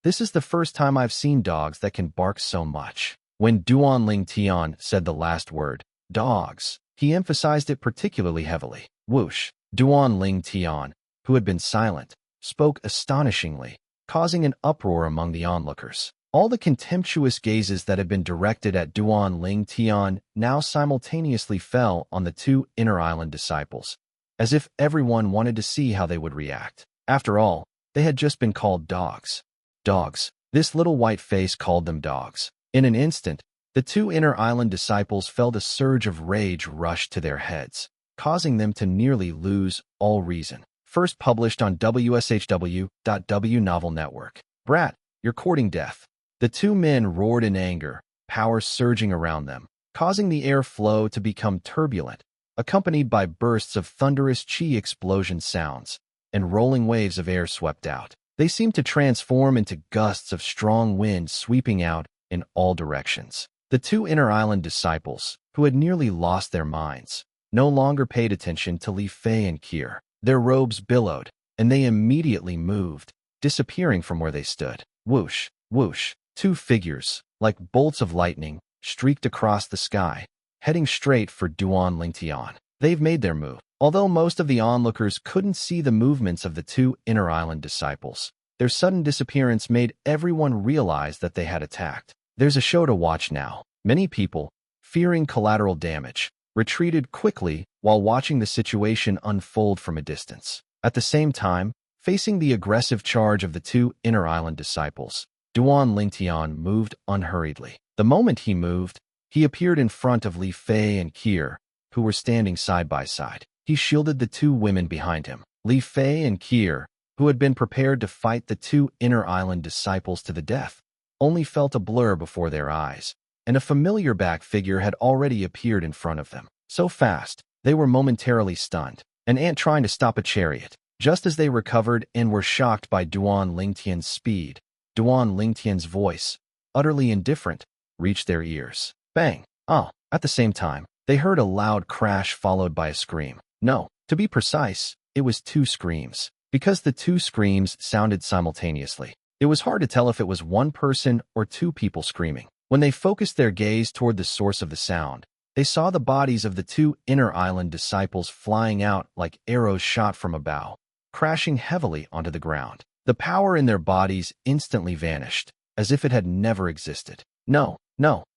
"This is the first time I've seen dogs that can bark so much." When Duan Ling Tian said the last word, dogs, he emphasized it particularly heavily. Whoosh! Duan Ling Tian, who had been silent, spoke astonishingly, causing an uproar among the onlookers. All the contemptuous gazes that had been directed at Duan Ling Tian now simultaneously fell on the two inner island disciples, as if everyone wanted to see how they would react. After all, they had just been called dogs. Dogs. This little white face called them dogs. In an instant, the two inner island disciples felt a surge of rage rush to their heads, causing them to nearly lose all reason. First published on WSHW.W Novel Network. Brat, you're courting death. The two men roared in anger, power surging around them, causing the air flow to become turbulent, accompanied by bursts of thunderous chi explosion sounds, and rolling waves of air swept out. They seemed to transform into gusts of strong wind sweeping out in all directions. The two inner island disciples, who had nearly lost their minds, no longer paid attention to Li Fei and Kier. Their robes billowed, and they immediately moved, disappearing from where they stood. Whoosh, whoosh. Two figures, like bolts of lightning, streaked across the sky, heading straight for Duan Ling Tian. They've made their move. Although most of the onlookers couldn't see the movements of the two inner island disciples, their sudden disappearance made everyone realize that they had attacked. There's a show to watch now. Many people, fearing collateral damage, retreated quickly while watching the situation unfold from a distance. At the same time, facing the aggressive charge of the two inner island disciples, Duan Ling Tian moved unhurriedly. The moment he moved, he appeared in front of Li Fei and Kier, who were standing side by side. He shielded the two women behind him. Li Fei and Kier, who had been prepared to fight the two inner island disciples to the death, only felt a blur before their eyes, and a familiar back figure had already appeared in front of them. So fast, they were momentarily stunned. An ant trying to stop a chariot. Just as they recovered and were shocked by Duan Ling Tian's speed, Duan Ling Tian's voice, utterly indifferent, reached their ears. Bang! At the same time, they heard a loud crash followed by a scream. No, to be precise, it was two screams. Because the two screams sounded simultaneously, it was hard to tell if it was one person or two people screaming. When they focused their gaze toward the source of the sound, they saw the bodies of the two inner island disciples flying out like arrows shot from a bow, crashing heavily onto the ground. The power in their bodies instantly vanished, as if it had never existed. No,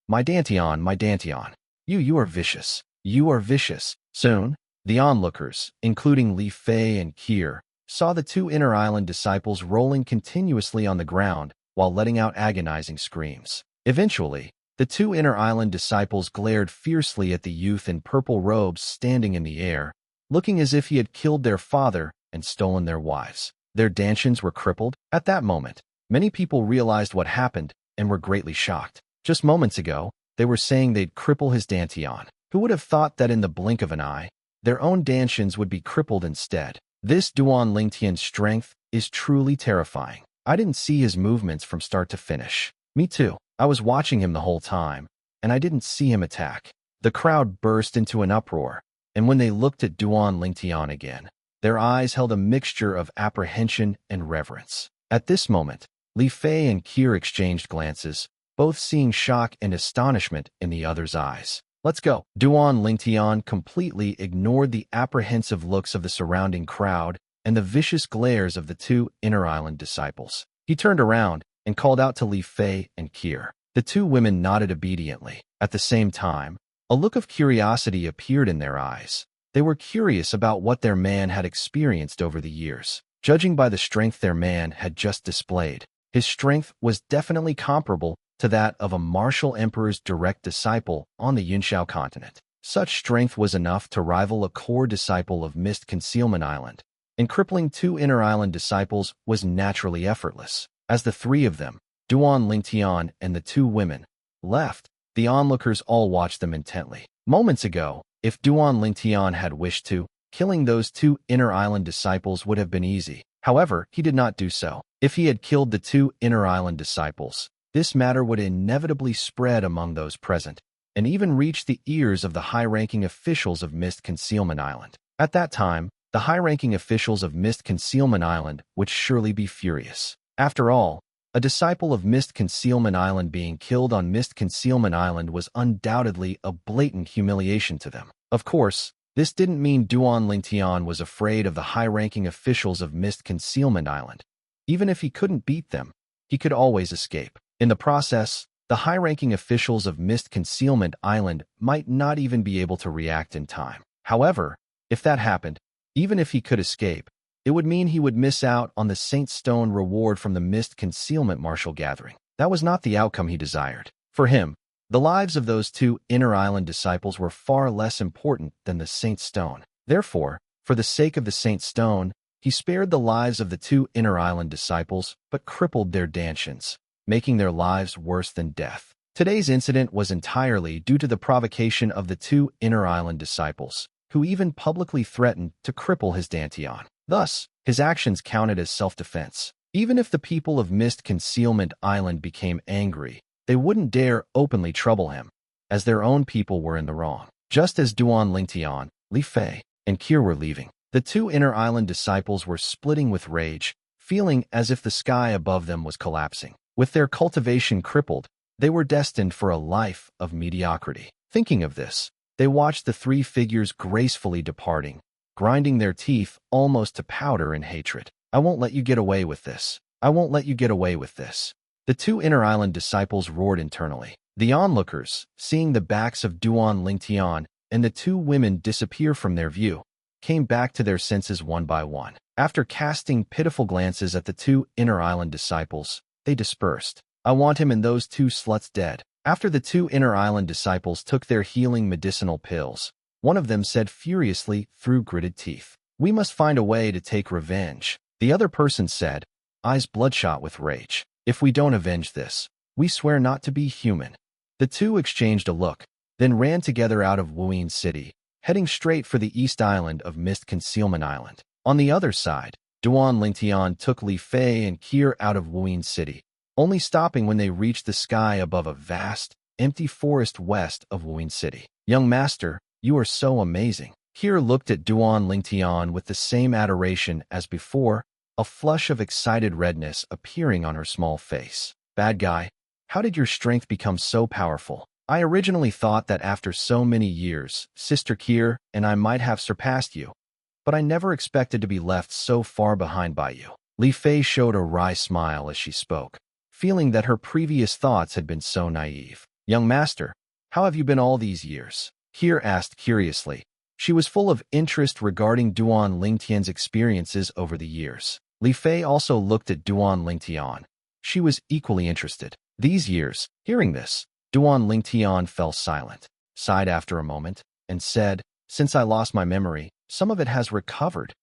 my dantian. You are vicious. You are vicious. Soon, the onlookers, including Li Fei and Kier, saw the two inner island disciples rolling continuously on the ground while letting out agonizing screams. Eventually, the two inner island disciples glared fiercely at the youth in purple robes standing in the air, looking as if he had killed their father and stolen their wives. Their dantians were crippled. At that moment, many people realized what happened and were greatly shocked. Just moments ago, they were saying they'd cripple his dantian. Who would have thought that in the blink of an eye, their own dantians would be crippled instead? This Duan Lingtian's strength is truly terrifying. I didn't see his movements from start to finish. Me too. I was watching him the whole time, and I didn't see him attack. The crowd burst into an uproar, and when they looked at Duan Lingtian again, their eyes held a mixture of apprehension and reverence. At this moment, Li Fei and Kier exchanged glances, both seeing shock and astonishment in the other's eyes. Let's go. Duan Lingtian completely ignored the apprehensive looks of the surrounding crowd and the vicious glares of the two Inner Island disciples. He turned around and called out to Li Fei and Kier. The two women nodded obediently. At the same time, a look of curiosity appeared in their eyes. They were curious about what their man had experienced over the years. Judging by the strength their man had just displayed, his strength was definitely comparable to that of a martial emperor's direct disciple on the Yunxiao continent. Such strength was enough to rival a core disciple of Mist Concealment Island, and crippling two Inner Island disciples was naturally effortless. As the three of them, Duan Lingtian and the two women, left, the onlookers all watched them intently. Moments ago, if Duan Lingtian had wished to, killing those two Inner Island disciples would have been easy. However, he did not do so. If he had killed the two Inner Island disciples, this matter would inevitably spread among those present, and even reach the ears of the high-ranking officials of Mist Concealment Island. At that time, the high-ranking officials of Mist Concealment Island would surely be furious. After all, a disciple of Mist Concealment Island being killed on Mist Concealment Island was undoubtedly a blatant humiliation to them. Of course, this didn't mean Duan Lingtian was afraid of the high-ranking officials of Mist Concealment Island. Even if he couldn't beat them, he could always escape. In the process, the high-ranking officials of Mist Concealment Island might not even be able to react in time. However, if that happened, even if he could escape, it would mean he would miss out on the Saint Stone reward from the Mist Concealment Martial Gathering. That was not the outcome he desired. For him, the lives of those two Inner Island disciples were far less important than the Saint Stone. Therefore, for the sake of the Saint Stone, he spared the lives of the two Inner Island disciples but crippled their dantians, making their lives worse than death. Today's incident was entirely due to the provocation of the two Inner Island disciples, who even publicly threatened to cripple his dantian. Thus, his actions counted as self-defense. Even if the people of Mist Concealment Island became angry, they wouldn't dare openly trouble him, as their own people were in the wrong. Just as Duan Lingtian, Li Fei, and Kier were leaving, the two Inner Island disciples were splitting with rage, feeling as if the sky above them was collapsing. With their cultivation crippled, they were destined for a life of mediocrity. Thinking of this, they watched the three figures gracefully departing, grinding their teeth almost to powder in hatred. I won't let you get away with this. I won't let you get away with this. The two Inner Island disciples roared internally. The onlookers, seeing the backs of Duan Lingtian and the two women disappear from their view, came back to their senses one by one. After casting pitiful glances at the two Inner Island disciples, they dispersed. I want him and those two sluts dead. After the two Inner Island disciples took their healing medicinal pills, one of them said furiously through gritted teeth, "We must find a way to take revenge." The other person said, eyes bloodshot with rage, "If we don't avenge this, we swear not to be human." The two exchanged a look, then ran together out of Wuyin City, heading straight for the East Island of Mist Concealment Island. On the other side, Duan Lingtian took Li Fei and Kier out of Wuyin City, only stopping when they reached the sky above a vast, empty forest west of Wuyin City. "Young master, you are so amazing." Kier looked at Duan Lingtian with the same adoration as before, a flush of excited redness appearing on her small face. "Bad guy, how did your strength become so powerful? I originally thought that after so many years, Sister Kier and I might have surpassed you, but I never expected to be left so far behind by you." Li Fei showed a wry smile as she spoke, feeling that her previous thoughts had been so naive. "Young master, how have you been all these years?" Kier asked curiously. She was full of interest regarding Duan Lingtian's experiences over the years. Li Fei also looked at Duan Lingtian. She was equally interested. These years, hearing this, Duan Lingtian fell silent, sighed after a moment, and said, "Since I lost my memory, some of it has recovered.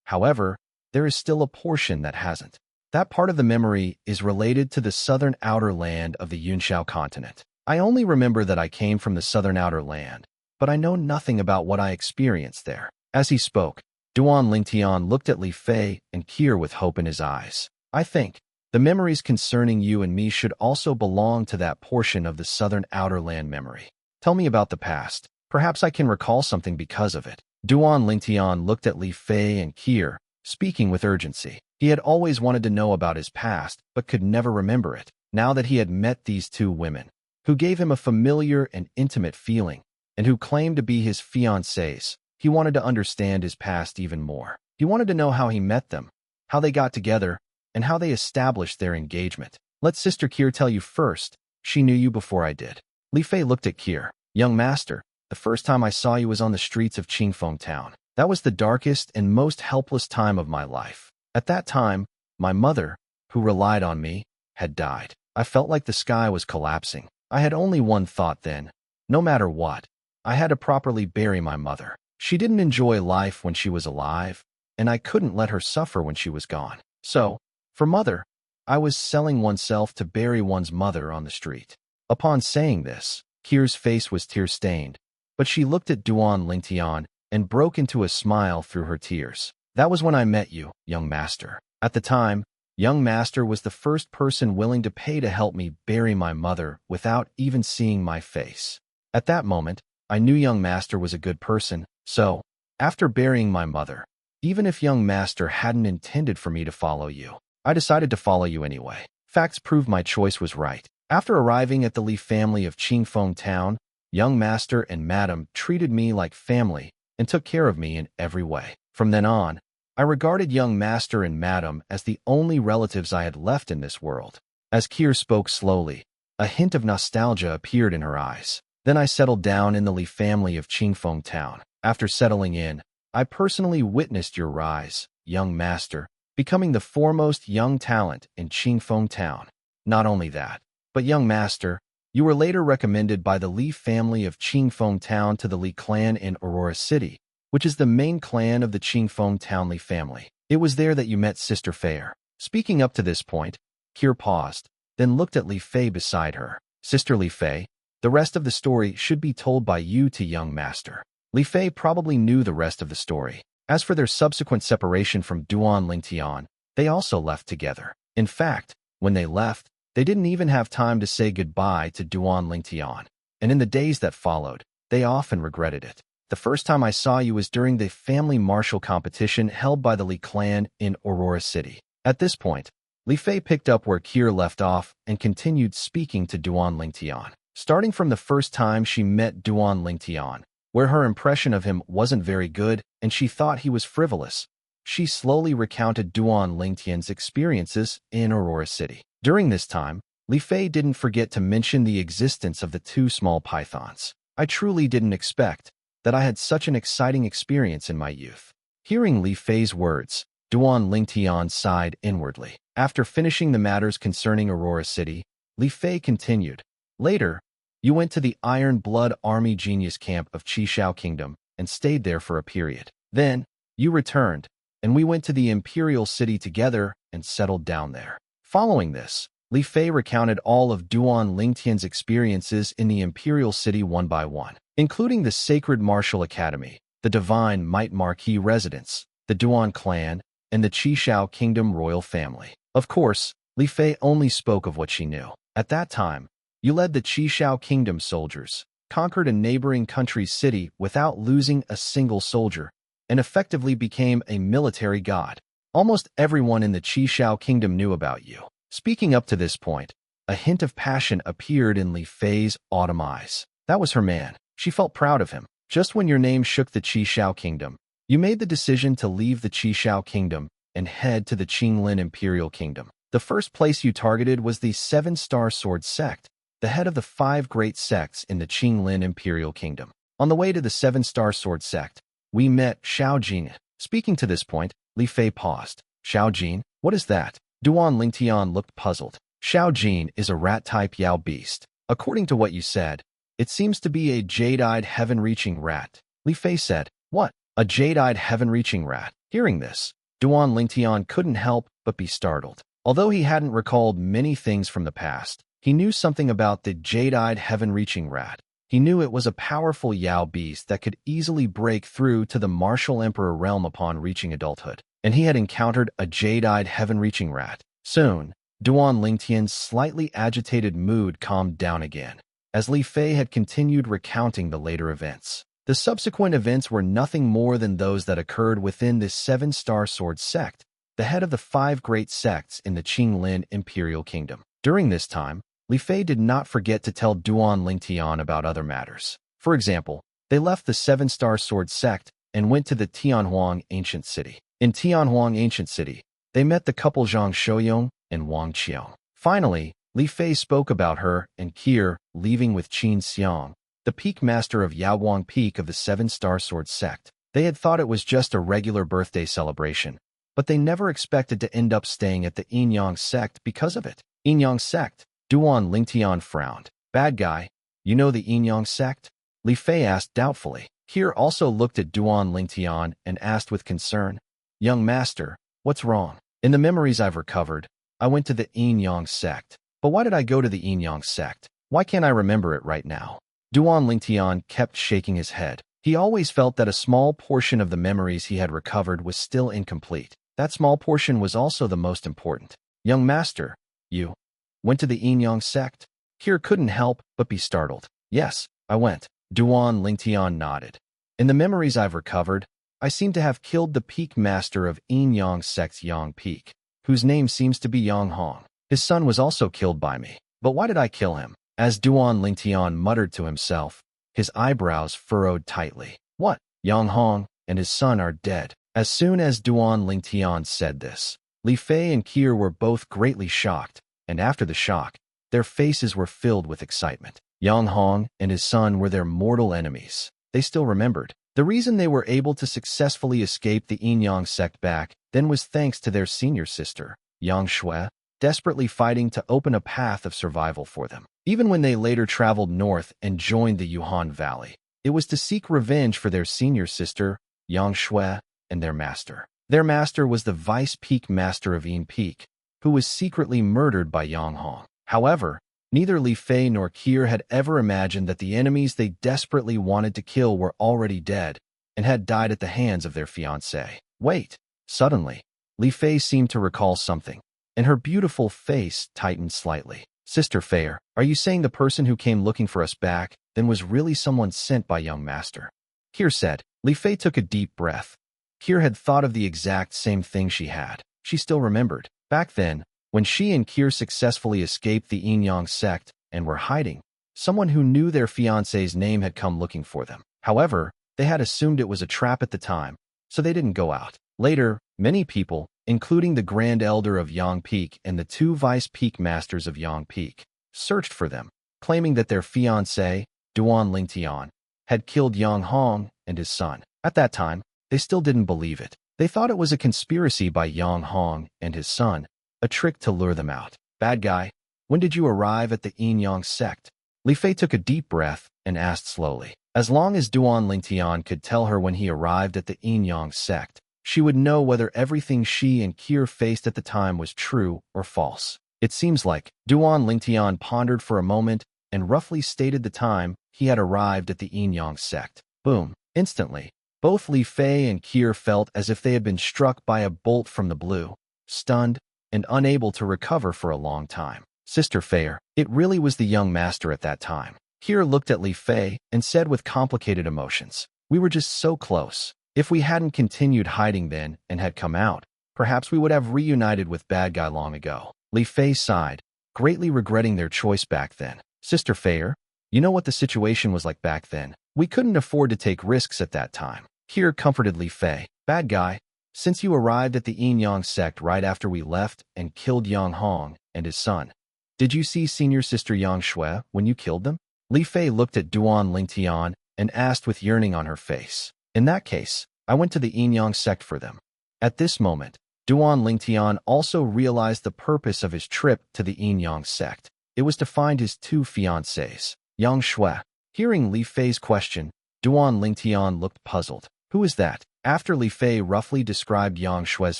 However, there is still a portion that hasn't. That part of the memory is related to the southern outer land of the Yunxiao continent. I only remember that I came from the southern outer land, but I know nothing about what I experienced there." As he spoke, Duan Lingtian looked at Li Fei and Kier with hope in his eyes. I think the memories concerning you and me should also belong to that portion of the southern outer land memory. Tell me about the past. Perhaps I can recall something because of it. Duan Lingtian looked at Li Fei and Kier, speaking with urgency. He had always wanted to know about his past, but could never remember it. Now that he had met these two women, who gave him a familiar and intimate feeling, and who claimed to be his fiancées, he wanted to understand his past even more. He wanted to know how he met them, how they got together, and how they established their engagement. Let Sister Kier tell you first. She knew you before I did. Li Fei looked at Kier. Young master, the first time I saw you was on the streets of Qingfeng town. That was the darkest and most helpless time of my life. At that time, my mother, who relied on me, had died. I felt like the sky was collapsing. I had only one thought then. No matter what, I had to properly bury my mother. She didn't enjoy life when she was alive, and I couldn't let her suffer when she was gone. So, for mother, I was selling oneself to bury one's mother on the street. Upon saying this, Kier's face was tear-stained, but she looked at Duan Lingtian and broke into a smile through her tears. That was when I met you, young master. At the time, young master was the first person willing to pay to help me bury my mother without even seeing my face. At that moment, I knew young master was a good person, so, after burying my mother, even if young master hadn't intended for me to follow you, I decided to follow you anyway. Facts proved my choice was right. After arriving at the Li family of Qingfeng town, young master and madam treated me like family and took care of me in every way. From then on, I regarded young master and madam as the only relatives I had left in this world. As Kier spoke slowly, a hint of nostalgia appeared in her eyes. Then I settled down in the Li family of Qingfeng town. After settling in, I personally witnessed your rise, young master, becoming the foremost young talent in Qingfeng town. Not only that, but young master, you were later recommended by the Li family of Qingfeng town to the Li clan in Aurora City, which is the main clan of the Qingfeng town Li family. It was there that you met Sister Fei. Speaking up to this point, Kier paused, then looked at Li Fei beside her. Sister Li Fei, the rest of the story should be told by you to young master. Li Fei probably knew the rest of the story. As for their subsequent separation from Duan Lingtian, they also left together. In fact, when they left, they didn't even have time to say goodbye to Duan Lingtian, and in the days that followed, they often regretted it. The first time I saw you was during the family martial competition held by the Li clan in Aurora City. At this point, Li Fei picked up where Kier left off and continued speaking to Duan Lingtian. Starting from the first time she met Duan Lingtian, where her impression of him wasn't very good and she thought he was frivolous, she slowly recounted Duan Lingtian's experiences in Aurora City. During this time, Li Fei didn't forget to mention the existence of the two small pythons. I truly didn't expect that I had such an exciting experience in my youth. Hearing Li Fei's words, Duan Lingtian sighed inwardly. After finishing the matters concerning Aurora City, Li Fei continued. Later, you went to the Iron Blood Army Genius Camp of Qishao Kingdom and stayed there for a period. Then, you returned, and we went to the Imperial City together and settled down there. Following this, Li Fei recounted all of Duan Lingtian's experiences in the Imperial City one by one, including the Sacred Martial Academy, the Divine Might Marquis residence, the Duan clan, and the Qishao Kingdom royal family. Of course, Li Fei only spoke of what she knew. At that time, you led the Qishao Kingdom soldiers, conquered a neighboring country's city without losing a single soldier, and effectively became a military god. Almost everyone in the Qishao Kingdom knew about you. Speaking up to this point, a hint of passion appeared in Li Fei's autumn eyes. That was her man. She felt proud of him. Just when your name shook the Qishao Kingdom, you made the decision to leave the Qishao Kingdom and head to the Qinglin Imperial Kingdom. The first place you targeted was the Seven-Star Sword Sect, the head of the 5 great sects in the Qinglin Imperial Kingdom. On the way to the Seven-Star Sword Sect, we met Xiao Jin. Speaking to this point, Li Fei paused. Xiao Jin? What is that? Duan Lingtian looked puzzled. Xiao Jin is a rat-type Yao beast. According to what you said, it seems to be a jade-eyed heaven-reaching rat. Li Fei said, What? A jade-eyed heaven-reaching rat? Hearing this, Duan Lingtian couldn't help but be startled. Although he hadn't recalled many things from the past, he knew something about the jade-eyed heaven-reaching rat. He knew it was a powerful Yao beast that could easily break through to the Martial Emperor realm upon reaching adulthood. And he had encountered a jade-eyed heaven-reaching rat. Soon, Duan Lingtian's slightly agitated mood calmed down again, as Li Fei had continued recounting the later events. The subsequent events were nothing more than those that occurred within this seven-star sword sect, the head of the 5 great sects in the Qinglin Imperial Kingdom. During this time, Li Fei did not forget to tell Duan Lingtian about other matters. For example, they left the 7-star sword sect and went to the Tianhuang ancient city. In Tianhuang ancient city, they met the couple Zhang Shouyong and Wang Qiang. Finally, Li Fei spoke about her and Kier leaving with Qin Xiang, the peak master of Yaoguang Peak of the 7-star sword sect. They had thought it was just a regular birthday celebration, but they never expected to end up staying at the Yinyang sect because of it. Yinyang sect? Duan Lingtian frowned. Bad guy, you know the Yinyang sect? Li Fei asked doubtfully. Kier also looked at Duan Lingtian and asked with concern, Young master, what's wrong? In the memories I've recovered, I went to the Yinyang sect. But why did I go to the Yinyang sect? Why can't I remember it right now? Duan Lingtian kept shaking his head. He always felt that a small portion of the memories he had recovered was still incomplete. That small portion was also the most important. Young master, you went to the Yinyang sect? Kier couldn't help but be startled. Yes, I went. Duan Lingtian nodded. In the memories I've recovered, I seem to have killed the peak master of Yinyang sect's Yang Peak, whose name seems to be Yang Hong. His son was also killed by me. But why did I kill him? As Duan Lingtian muttered to himself, his eyebrows furrowed tightly. What? Yang Hong and his son are dead. As soon as Duan Lingtian said this, Li Fei and Kier were both greatly shocked, and after the shock, their faces were filled with excitement. Yang Hong and his son were their mortal enemies. They still remembered. The reason they were able to successfully escape the Yinyang sect back then was thanks to their senior sister, Yang Shui, desperately fighting to open a path of survival for them. Even when they later traveled north and joined the Yuhan Valley, it was to seek revenge for their senior sister, Yang Shui, and their master. Their master was the vice peak master of Yin Peak, who was secretly murdered by Yang Hong. However, neither Li Fei nor Kier had ever imagined that the enemies they desperately wanted to kill were already dead and had died at the hands of their fiancé. Wait! Suddenly, Li Fei seemed to recall something, and her beautiful face tightened slightly. Sister Fei, are you saying the person who came looking for us back then was really someone sent by young master? Kier said. Li Fei took a deep breath. Kier had thought of the exact same thing she had. She still remembered. Back then, when she and Kier successfully escaped the Yinyang sect and were hiding, someone who knew their fiancé's name had come looking for them. However, they had assumed it was a trap at the time, so they didn't go out. Later, many people, including the Grand Elder of Yang Peak and the 2 Vice Peak Masters of Yang Peak, searched for them, claiming that their fiancé, Duan Lingtian, had killed Yang Hong and his son. At that time, they still didn't believe it. They thought it was a conspiracy by Yang Hong and his son, a trick to lure them out. Bad guy, when did you arrive at the Yinyang sect? Li Fei took a deep breath and asked slowly. As long as Duan Lingtian could tell her when he arrived at the Yinyang sect, she would know whether everything she and Kier faced at the time was true or false. It seems like Duan Lingtian pondered for a moment and roughly stated the time he had arrived at the Yinyang sect. Boom. Instantly, both Li Fei and Kier felt as if they had been struck by a bolt from the blue, stunned and unable to recover for a long time. Sister Fei, it really was the young master at that time. Kier looked at Li Fei and said with complicated emotions, we were just so close. If we hadn't continued hiding then and had come out, perhaps we would have reunited with bad guy long ago. Li Fei sighed, greatly regretting their choice back then. Sister Fei, you know what the situation was like back then. We couldn't afford to take risks at that time. Kier comforted Li Fei. Bad guy, since you arrived at the Yinyang sect right after we left and killed Yang Hong and his son, did you see senior sister Yang Shui when you killed them? Li Fei looked at Duan Lingtian and asked with yearning on her face. In that case, I went to the Yinyang sect for them. At this moment, Duan Lingtian also realized the purpose of his trip to the Yinyang sect. It was to find his 2 fiancés. Yang Shui. Hearing Li Fei's question, Duan Lingtian looked puzzled. Who is that? After Li Fei roughly described Yang Shui's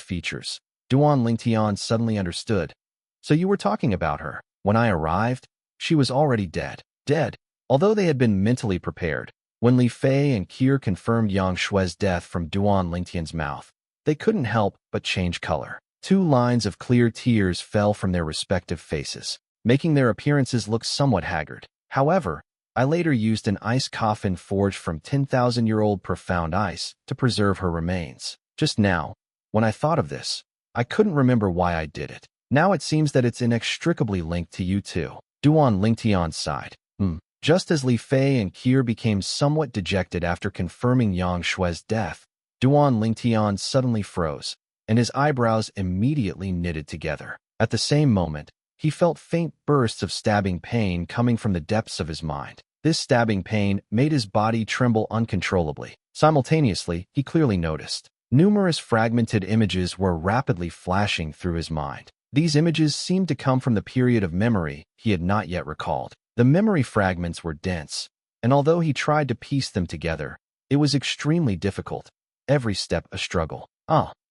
features, Duan Lingtian suddenly understood. So you were talking about her. When I arrived, she was already dead. Dead? Although they had been mentally prepared, when Li Fei and Kier confirmed Yang Shue's death from Duan Lingtian's mouth, they couldn't help but change color. 2 lines of clear tears fell from their respective faces, making their appearances look somewhat haggard. However, I later used an ice coffin forged from 10,000-year-old profound ice to preserve her remains. Just now, when I thought of this, I couldn't remember why I did it. Now it seems that it's inextricably linked to you too. Duan Lingtian sighed. Just as Li Fei and Kier became somewhat dejected after confirming Yang Shue's death, Duan Lingtian suddenly froze, and his eyebrows immediately knitted together. At the same moment, he felt faint bursts of stabbing pain coming from the depths of his mind. This stabbing pain made his body tremble uncontrollably. Simultaneously, he clearly noticed numerous fragmented images were rapidly flashing through his mind. These images seemed to come from the period of memory he had not yet recalled. The memory fragments were dense, and although he tried to piece them together, it was extremely difficult, every step a struggle.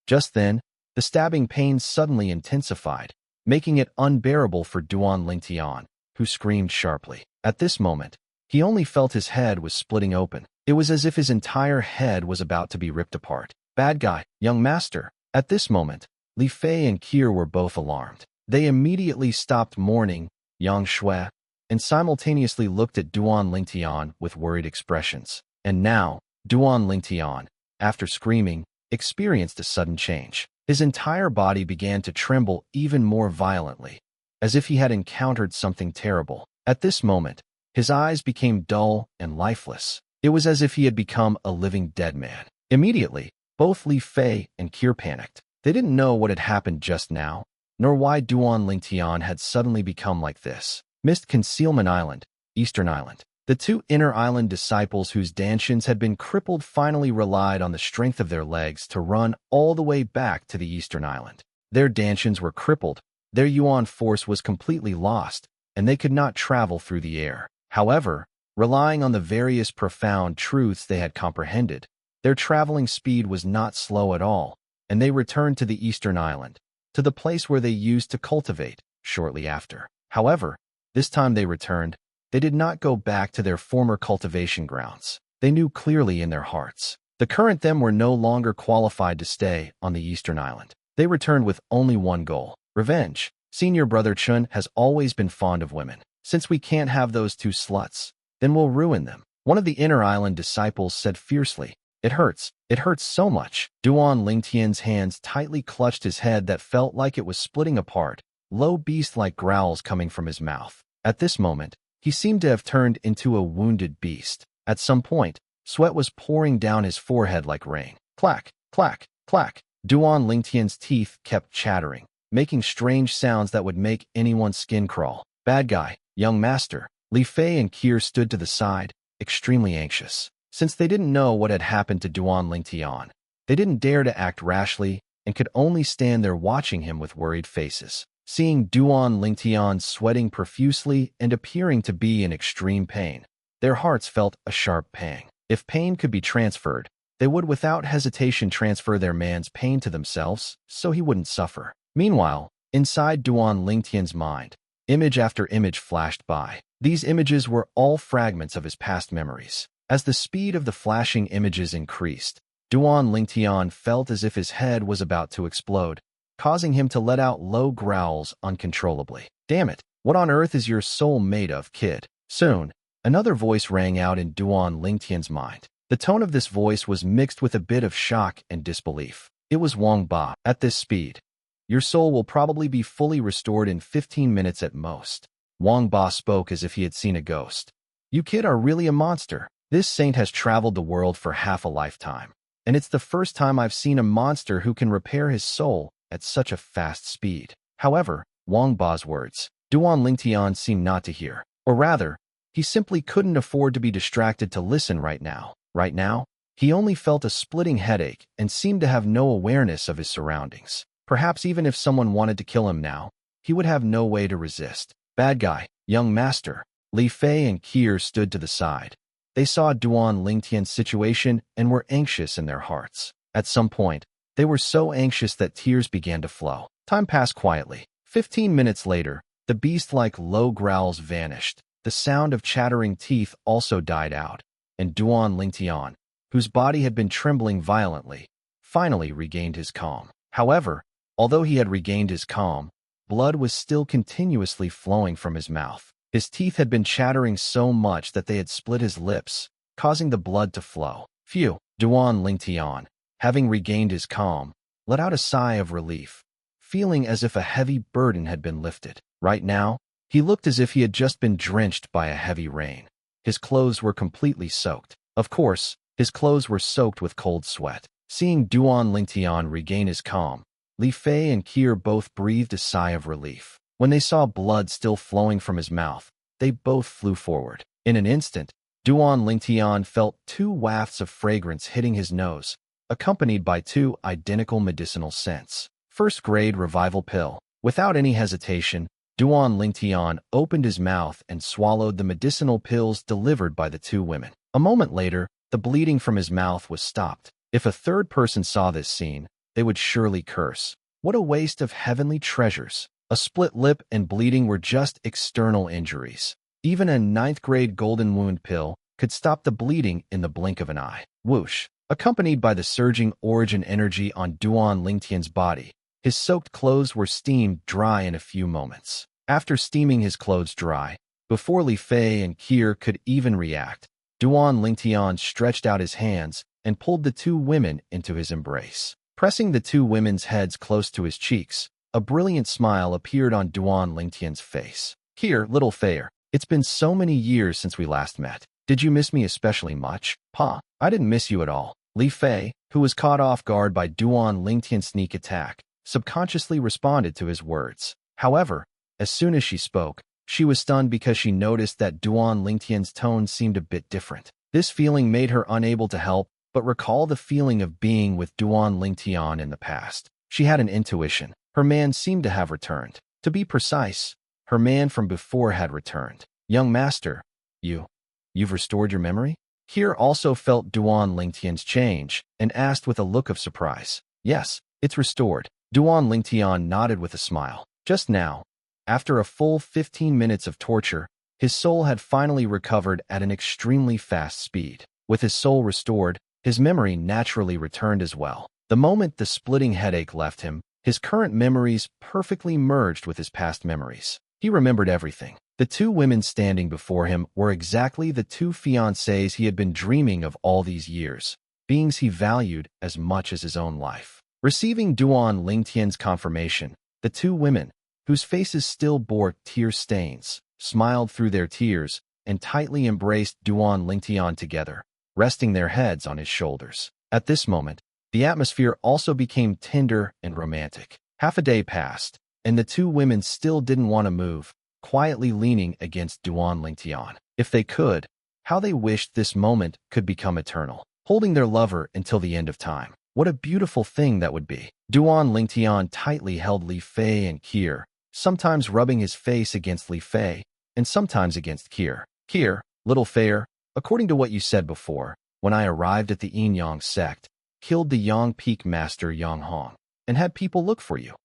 Just then, the stabbing pain suddenly intensified, making it unbearable for Duan Lingtian, who screamed sharply. At this moment, he only felt his head was splitting open. It was as if his entire head was about to be ripped apart. Bad guy, young master. At this moment, Li Fei and Kier were both alarmed. They immediately stopped mourning Yang Shui and simultaneously looked at Duan Lingtian with worried expressions. And now, Duan Lingtian, after screaming, experienced a sudden change. His entire body began to tremble even more violently, as if he had encountered something terrible. At this moment, his eyes became dull and lifeless. It was as if he had become a living dead man. Immediately, both Li Fei and Kier panicked. They didn't know what had happened just now, nor why Duan Lingtian had suddenly become like this. Mist Concealment Island, Eastern Island. The 2 inner island disciples whose dantians had been crippled finally relied on the strength of their legs to run all the way back to the Eastern Island. Their dantians were crippled, their yuan force was completely lost, and they could not travel through the air. However, relying on the various profound truths they had comprehended, their traveling speed was not slow at all, and they returned to the Eastern Island, to the place where they used to cultivate, shortly after. However, this time they returned, they did not go back to their former cultivation grounds. They knew clearly in their hearts. The current them were no longer qualified to stay on the Eastern Island. They returned with only one goal: revenge. Senior brother Chun has always been fond of women. Since we can't have those 2 sluts, then we'll ruin them. One of the inner island disciples said fiercely. It hurts so much. Duan Lingtian's hands tightly clutched his head that felt like it was splitting apart, low beast-like growls coming from his mouth. At this moment, he seemed to have turned into a wounded beast. At some point, sweat was pouring down his forehead like rain. Clack, clack, clack. Duan Lingtian's teeth kept chattering, making strange sounds that would make anyone's skin crawl. Bad guy, young master. Li Fei and Kier stood to the side, extremely anxious. Since they didn't know what had happened to Duan Lingtian, they didn't dare to act rashly and could only stand there watching him with worried faces. Seeing Duan Lingtian sweating profusely and appearing to be in extreme pain, their hearts felt a sharp pang. If pain could be transferred, they would without hesitation transfer their man's pain to themselves, so he wouldn't suffer. Meanwhile, inside Duan Lingtian's mind, image after image flashed by. These images were all fragments of his past memories. As the speed of the flashing images increased, Duan Lingtian felt as if his head was about to explode, causing him to let out low growls uncontrollably. Damn it, what on earth is your soul made of, kid? Soon, another voice rang out in Duan Lingtian's mind. The tone of this voice was mixed with a bit of shock and disbelief. It was Wang Ba. At this speed, your soul will probably be fully restored in 15 minutes at most. Wang Ba spoke as if he had seen a ghost. You kid are really a monster. This saint has traveled the world for half a lifetime, and it's the first time I've seen a monster who can repair his soul at such a fast speed. However, Wang Ba's words, Duan Lingtian seemed not to hear. Or rather, he simply couldn't afford to be distracted to listen right now. Right now, he only felt a splitting headache and seemed to have no awareness of his surroundings. Perhaps even if someone wanted to kill him now, he would have no way to resist. Bad guy, young master. Li Fei and Kier stood to the side. They saw Duan Lingtian's situation and were anxious in their hearts. At some point, they were so anxious that tears began to flow. Time passed quietly. 15 minutes later, the beast-like low growls vanished, the sound of chattering teeth also died out, and Duan Lingtian, whose body had been trembling violently, finally regained his calm. However, although he had regained his calm, blood was still continuously flowing from his mouth. His teeth had been chattering so much that they had split his lips, causing the blood to flow. Phew! Duan Lingtian, having regained his calm, let out a sigh of relief, feeling as if a heavy burden had been lifted. Right now, he looked as if he had just been drenched by a heavy rain. His clothes were completely soaked. Of course, his clothes were soaked with cold sweat. Seeing Duan Lingtian regain his calm, Li Fei and Kier both breathed a sigh of relief. When they saw blood still flowing from his mouth, they both flew forward. In an instant, Duan Lingtian felt 2 wafts of fragrance hitting his nose, accompanied by 2 identical medicinal scents. First-grade revival pill. Without any hesitation, Duan Lingtian opened his mouth and swallowed the medicinal pills delivered by the 2 women. A moment later, the bleeding from his mouth was stopped. If a third person saw this scene, they would surely curse. What a waste of heavenly treasures. A split lip and bleeding were just external injuries. Even a 9th-grade golden wound pill could stop the bleeding in the blink of an eye. Whoosh! Accompanied by the surging origin energy on Duan Lingtian's body, his soaked clothes were steamed dry in a few moments. After steaming his clothes dry, before Li Fei and Kier could even react, Duan Lingtian stretched out his hands and pulled the 2 women into his embrace. Pressing the 2 women's heads close to his cheeks, a brilliant smile appeared on Duan Lingtian's face. "Here, little Fei, it's been so many years since we last met. Did you miss me especially much?" "Pa, I didn't miss you at all." Li Fei, who was caught off guard by Duan Lingtian's sneak attack, subconsciously responded to his words. However, as soon as she spoke, she was stunned because she noticed that Duan Lingtian's tone seemed a bit different. This feeling made her unable to help but recall the feeling of being with Duan Lingtian in the past. She had an intuition. Her man seemed to have returned. To be precise, her man from before had returned. "Young master, you've restored your memory?" Kier also felt Duan Lingtian's change and asked with a look of surprise. "Yes, it's restored." Duan Lingtian nodded with a smile. Just now, after a full 15 minutes of torture, his soul had finally recovered at an extremely fast speed. With his soul restored, his memory naturally returned as well. The moment the splitting headache left him, his current memories perfectly merged with his past memories. He remembered everything. The 2 women standing before him were exactly the 2 fiancées he had been dreaming of all these years, beings he valued as much as his own life. Receiving Duan Lingtian's confirmation, the 2 women, whose faces still bore tear stains, smiled through their tears and tightly embraced Duan Lingtian together, resting their heads on his shoulders. At this moment, the atmosphere also became tender and romantic. Half a day passed, and the 2 women still didn't want to move, quietly leaning against Duan Lingtian. If they could, how they wished this moment could become eternal, holding their lover until the end of time. What a beautiful thing that would be. Duan Lingtian tightly held Li Fei and Kier, sometimes rubbing his face against Li Fei and sometimes against Kier. "Kier, little Fei, according to what you said before, when I arrived at the Yin Yang sect, killed the Yang Peak Master Yang Hong, and had people look for you.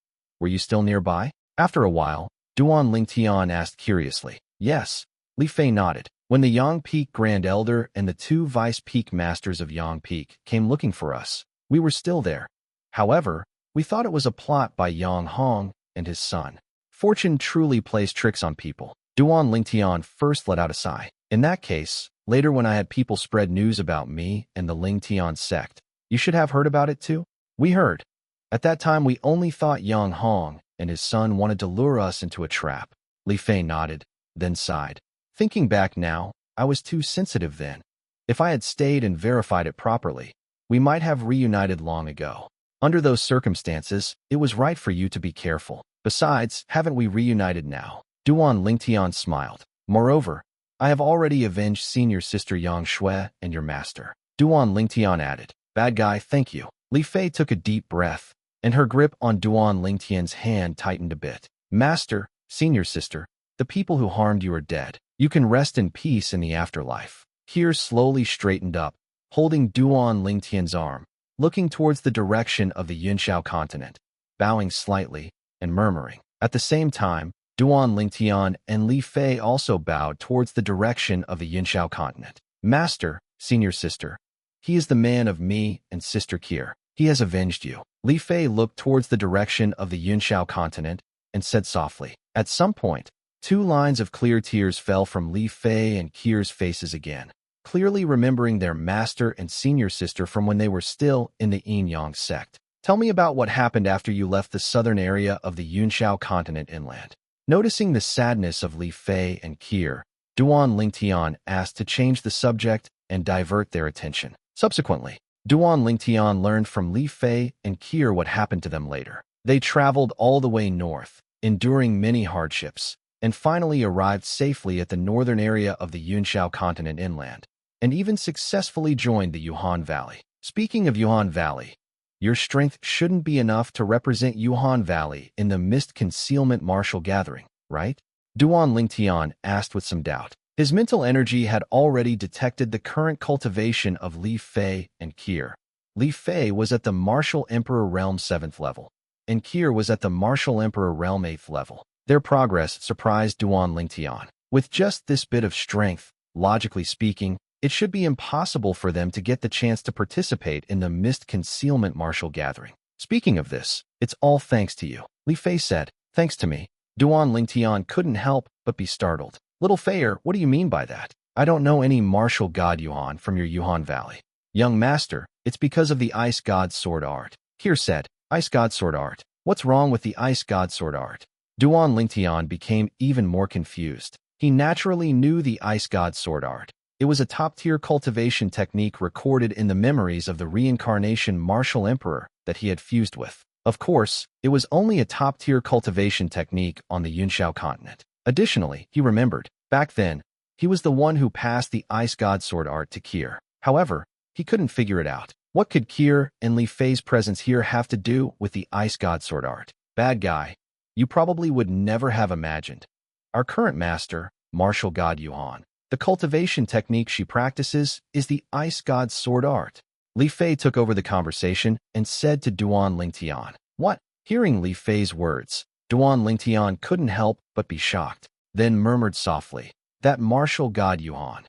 Were you still nearby?" After a while, Duan Lingtian asked curiously. "Yes." Li Fei nodded. "When the Yang Peak Grand Elder and the 2 Vice Peak Masters of Yang Peak came looking for us, we were still there. However, we thought it was a plot by Yang Hong and his son. Fortune truly plays tricks on people." Duan Lingtian first let out a sigh. "In that case, later when I had people spread news about me and the Lingtian sect, you should have heard about it too?" "We heard. At that time we only thought Yang Hong and his son wanted to lure us into a trap." Li Fei nodded, then sighed. "Thinking back now, I was too sensitive then. If I had stayed and verified it properly, we might have reunited long ago. Under those circumstances, it was right for you to be careful. Besides, haven't we reunited now?" Duan Lingtian smiled. "Moreover, I have already avenged senior sister Yang Shui and your master." Duan Lingtian added. "Bad guy, thank you." Li Fei took a deep breath, and her grip on Duan Lingtian's hand tightened a bit. "Master, senior sister, the people who harmed you are dead. You can rest in peace in the afterlife." Kier slowly straightened up, holding Duan Lingtian's arm, looking towards the direction of the Yunshao continent, bowing slightly and murmuring. At the same time, Duan Lingtian and Li Fei also bowed towards the direction of the Yunshao continent. Master, senior sister, he is the man of me and sister Kier. He has avenged you. Li Fei looked towards the direction of the Yunshao continent and said softly. At some point, 2 lines of clear tears fell from Li Fei and Kier's faces again, clearly remembering their master and senior sister from when they were still in the Yin-Yang sect. Tell me about what happened after you left the southern area of the Yunshao continent inland. Noticing the sadness of Li Fei and Kier, Duan Lingtian asked to change the subject and divert their attention. Subsequently, Duan Lingtian learned from Li Fei and Kier what happened to them later. They traveled all the way north, enduring many hardships, and finally arrived safely at the northern area of the Yunshao continent inland, and even successfully joined the Yuhan Valley. Speaking of Yuhan Valley, your strength shouldn't be enough to represent Yuhan Valley in the Mist Concealment Martial Gathering, right? Duan Lingtian asked with some doubt. His mental energy had already detected the current cultivation of Li Fei and Kier. Li Fei was at the Martial Emperor Realm 7th level, and Kier was at the Martial Emperor Realm 8th level. Their progress surprised Duan Lingtian. With just this bit of strength, logically speaking, it should be impossible for them to get the chance to participate in the Mist Concealment Martial Gathering. Speaking of this, it's all thanks to you. Li Fei said, thanks to me. Duan Lingtian couldn't help but be startled. Little Feier, what do you mean by that? I don't know any martial god Yuhan from your Yuhan Valley. Young master, it's because of the Ice God Sword Art. Kier said, Ice God Sword Art. What's wrong with the Ice God Sword Art? Duan Lingtian became even more confused. He naturally knew the Ice God Sword Art. It was a top-tier cultivation technique recorded in the memories of the reincarnation Martial Emperor that he had fused with. Of course, it was only a top-tier cultivation technique on the Yunshao continent. Additionally, he remembered, back then, he was the one who passed the Ice God Sword Art to Kier. However, he couldn't figure it out. What could Kier and Li Fei's presence here have to do with the Ice God Sword Art? Bad guy, you probably would never have imagined. Our current master, Martial God Yuhan, the cultivation technique she practices is the Ice God Sword Art. Li Fei took over the conversation and said to Duan Lingtian, what? Hearing Li Fei's words, Duan Lingtian couldn't help but be shocked, then murmured softly, that martial god Yuhan.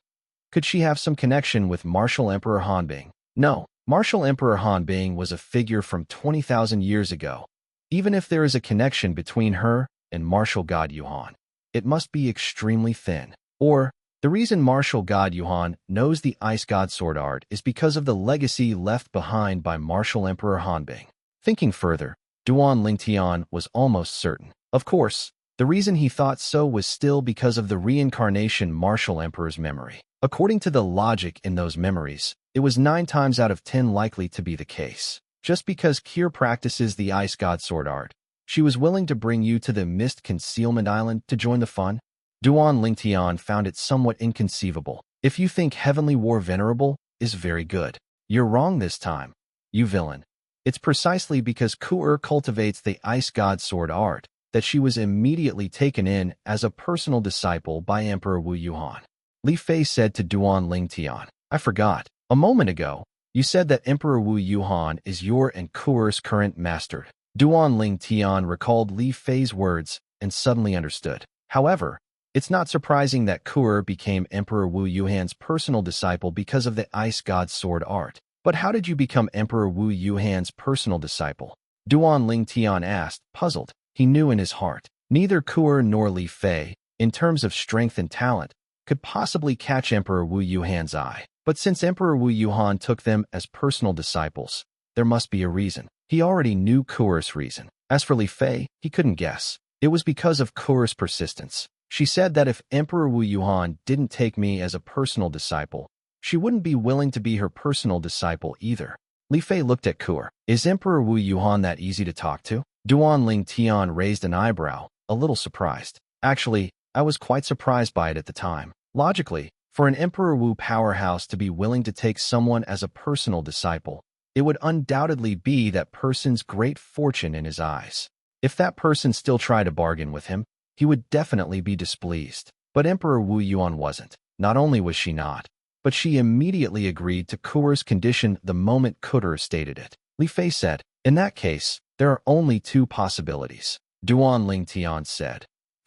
Could she have some connection with Martial Emperor Hanbing? No, Martial Emperor Hanbing was a figure from 20,000 years ago. Even if there is a connection between her and Martial God Yuhan, it must be extremely thin. Or, the reason Martial God Yuhan knows the Ice God Sword Art is because of the legacy left behind by Martial Emperor Hanbing. Thinking further, Duan Lingtian was almost certain. Of course, the reason he thought so was still because of the reincarnation Martial Emperor's memory. According to the logic in those memories, it was 9 times out of 10 likely to be the case. Just because Kier practices the Ice God Sword Art, she was willing to bring you to the Mist Concealment Island to join the fun? Duan Lingtian found it somewhat inconceivable. If you think Heavenly War Venerable is very good, you're wrong this time, you villain. It's precisely because Ku'er cultivates the Ice God Sword Art that she was immediately taken in as a personal disciple by Emperor Wu Yuhan. Li Fei said to Duan Lingtian, I forgot. A moment ago, you said that Emperor Wu Yuhan is your and Ku'er's current master. Duan Lingtian recalled Li Fei's words and suddenly understood. However, it's not surprising that Ku'er became Emperor Wu Yuhan's personal disciple because of the Ice God Sword Art. But how did you become Emperor Wu Yuhan's personal disciple? Duan Lingtian asked, puzzled. He knew in his heart, neither Ku'er nor Li Fei, in terms of strength and talent, could possibly catch Emperor Wu Yuhan's eye. But since Emperor Wu Yuhan took them as personal disciples, there must be a reason. He already knew Ku'er's reason. As for Li Fei, he couldn't guess. It was because of Ku'er's persistence. She said that if Emperor Wu Yuhan didn't take me as a personal disciple, she wouldn't be willing to be her personal disciple either. Li Fei looked at Ku'er. Is Emperor Wu Yuhan that easy to talk to? Duan Lingtian raised an eyebrow, a little surprised. Actually, I was quite surprised by it at the time. Logically, for an Emperor Wu powerhouse to be willing to take someone as a personal disciple, it would undoubtedly be that person's great fortune in his eyes. If that person still tried to bargain with him, he would definitely be displeased. But Emperor Wu Yuan wasn't. Not only was she not, but she immediately agreed to Ku'er's condition the moment Ku'er stated it. Li Fei said, in that case, there are only 2 possibilities. Duan Lingtian said,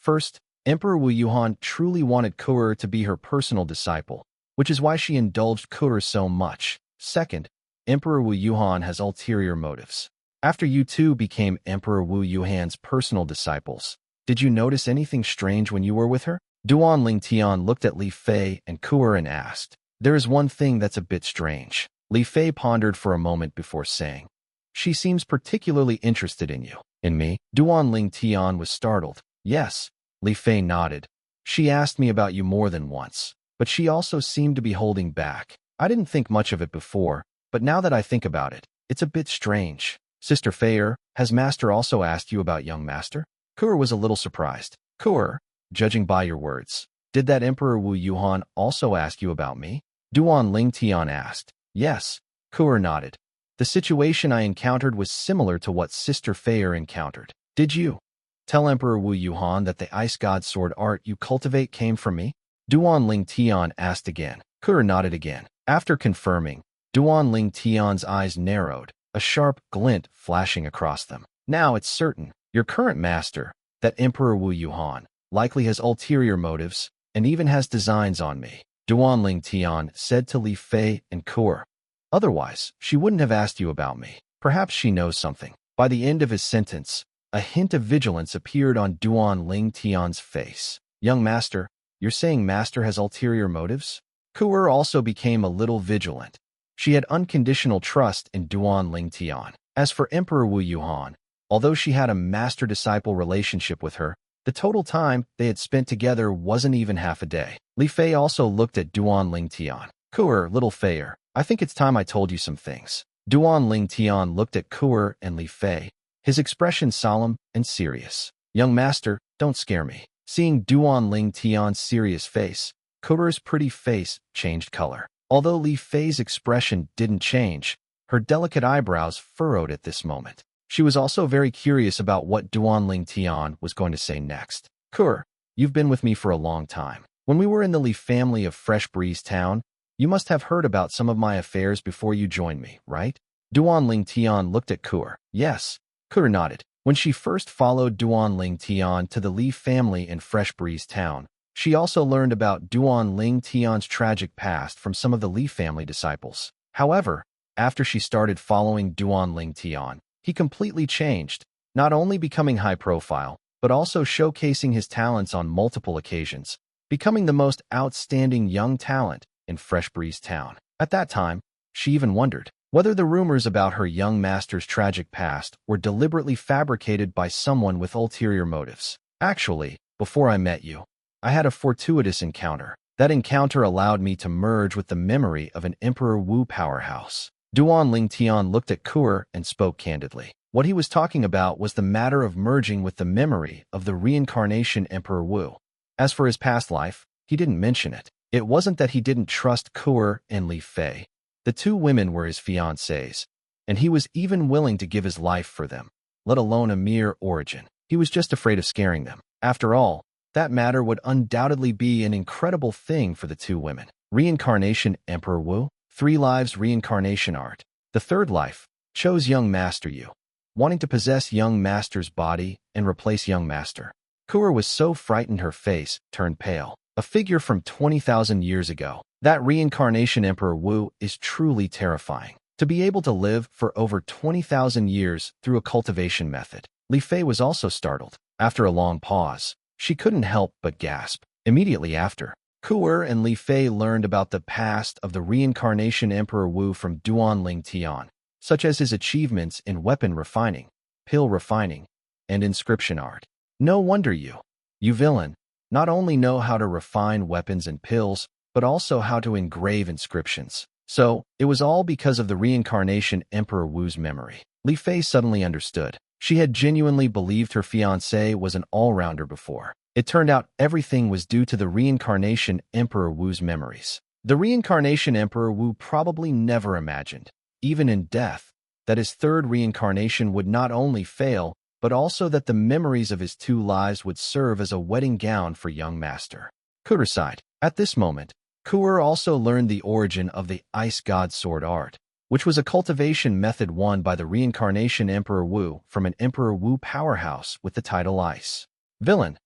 First, Emperor Wu Yuhan truly wanted Kuer to be her personal disciple, which is why she indulged Kuer so much. Second, Emperor Wu Yuhan has ulterior motives. After you two became Emperor Wu Yuhan's personal disciples, did you notice anything strange when you were with her? Duan Lingtian looked at Li Fei and Kuer and asked, "There is one thing that's a bit strange." Li Fei pondered for a moment before saying, "She seems particularly interested in you." "In me?" Duan Lingtian was startled. "Yes." Li Fei nodded. "She asked me about you more than once, but she also seemed to be holding back. I didn't think much of it before, but now that I think about it, it's a bit strange." "Sister Feier, has Master also asked you about young Master?" Kuer was a little surprised. "Kuer, judging by your words, did that Emperor Wu Yuhan also ask you about me?" Duan Lingtian asked. "Yes." Kuer nodded. "The situation I encountered was similar to what Sister Feier encountered. Did you tell Emperor Wu Yuhan that the ice god sword art you cultivate came from me?" Duan Lingtian asked again. Kuer nodded again. After confirming, Duan Lingtian's eyes narrowed, a sharp glint flashing across them. "Now it's certain. Your current master, that Emperor Wu Yuhan, likely has ulterior motives and even has designs on me," Duan Lingtian said to Li Fei and Kuer. "Otherwise, she wouldn't have asked you about me. Perhaps she knows something." By the end of his sentence, a hint of vigilance appeared on Duan Lingtian's face. "Young Master, you're saying Master has ulterior motives?" Kuer also became a little vigilant. She had unconditional trust in Duan Lingtian. As for Emperor Wu Yuhan, although she had a master-disciple relationship with her, the total time they had spent together wasn't even half a day. Li Fei also looked at Duan Lingtian. "Kuer, little Feier, I think it's time I told you some things." Duan Lingtian looked at Kuer and Li Fei, his expression solemn and serious. "Young Master, don't scare me." Seeing Duan Lingtian's serious face, Kuer's pretty face changed color. Although Li Fei's expression didn't change, her delicate eyebrows furrowed at this moment. She was also very curious about what Duan Lingtian was going to say next. "Kuer, you've been with me for a long time. When we were in the Li family of Fresh Breeze Town, you must have heard about some of my affairs before you joined me, right?" Duan Lingtian looked at Kuer. "Yes." Kuer nodded. When she first followed Duan Lingtian to the Li family in Fresh Breeze Town, she also learned about Duan Lingtian's tragic past from some of the Li family disciples. However, after she started following Duan Lingtian, he completely changed, not only becoming high profile, but also showcasing his talents on multiple occasions, becoming the most outstanding young talent in Fresh Breeze Town. At that time, she even wondered whether the rumors about her young master's tragic past were deliberately fabricated by someone with ulterior motives. "Actually, before I met you, I had a fortuitous encounter. That encounter allowed me to merge with the memory of an Emperor Wu powerhouse." Duan Lingtian looked at Kuer and spoke candidly. What he was talking about was the matter of merging with the memory of the reincarnation Emperor Wu. As for his past life, he didn't mention it. It wasn't that he didn't trust Kuer and Li Fei. The two women were his fiancées, and he was even willing to give his life for them, let alone a mere origin. He was just afraid of scaring them. After all, that matter would undoubtedly be an incredible thing for the two women. Reincarnation Emperor Wu, 3 lives reincarnation art. The third life chose young Master Yu, wanting to possess young Master's body and replace young Master. Kuer was so frightened her face turned pale. A figure from 20,000 years ago. That reincarnation Emperor Wu is truly terrifying. To be able to live for over 20,000 years through a cultivation method. Li Fei was also startled. After a long pause, she couldn't help but gasp. Immediately after, Kuer and Li Fei learned about the past of the reincarnation Emperor Wu from Duan Lingtian, such as his achievements in weapon refining, pill refining, and inscription art. No wonder you villain, not only know how to refine weapons and pills, but also how to engrave inscriptions. So, it was all because of the reincarnation Emperor Wu's memory. Li Fei suddenly understood. She had genuinely believed her fiancé was an all-rounder before. It turned out everything was due to the reincarnation Emperor Wu's memories. The reincarnation Emperor Wu probably never imagined, even in death, that his third reincarnation would not only fail, but also that the memories of his 2 lives would serve as a wedding gown for young Master. Kuer sighed. At this moment, Kuer also learned the origin of the Ice God Sword art, which was a cultivation method won by the reincarnation Emperor Wu from an Emperor Wu powerhouse with the title Ice. Villain.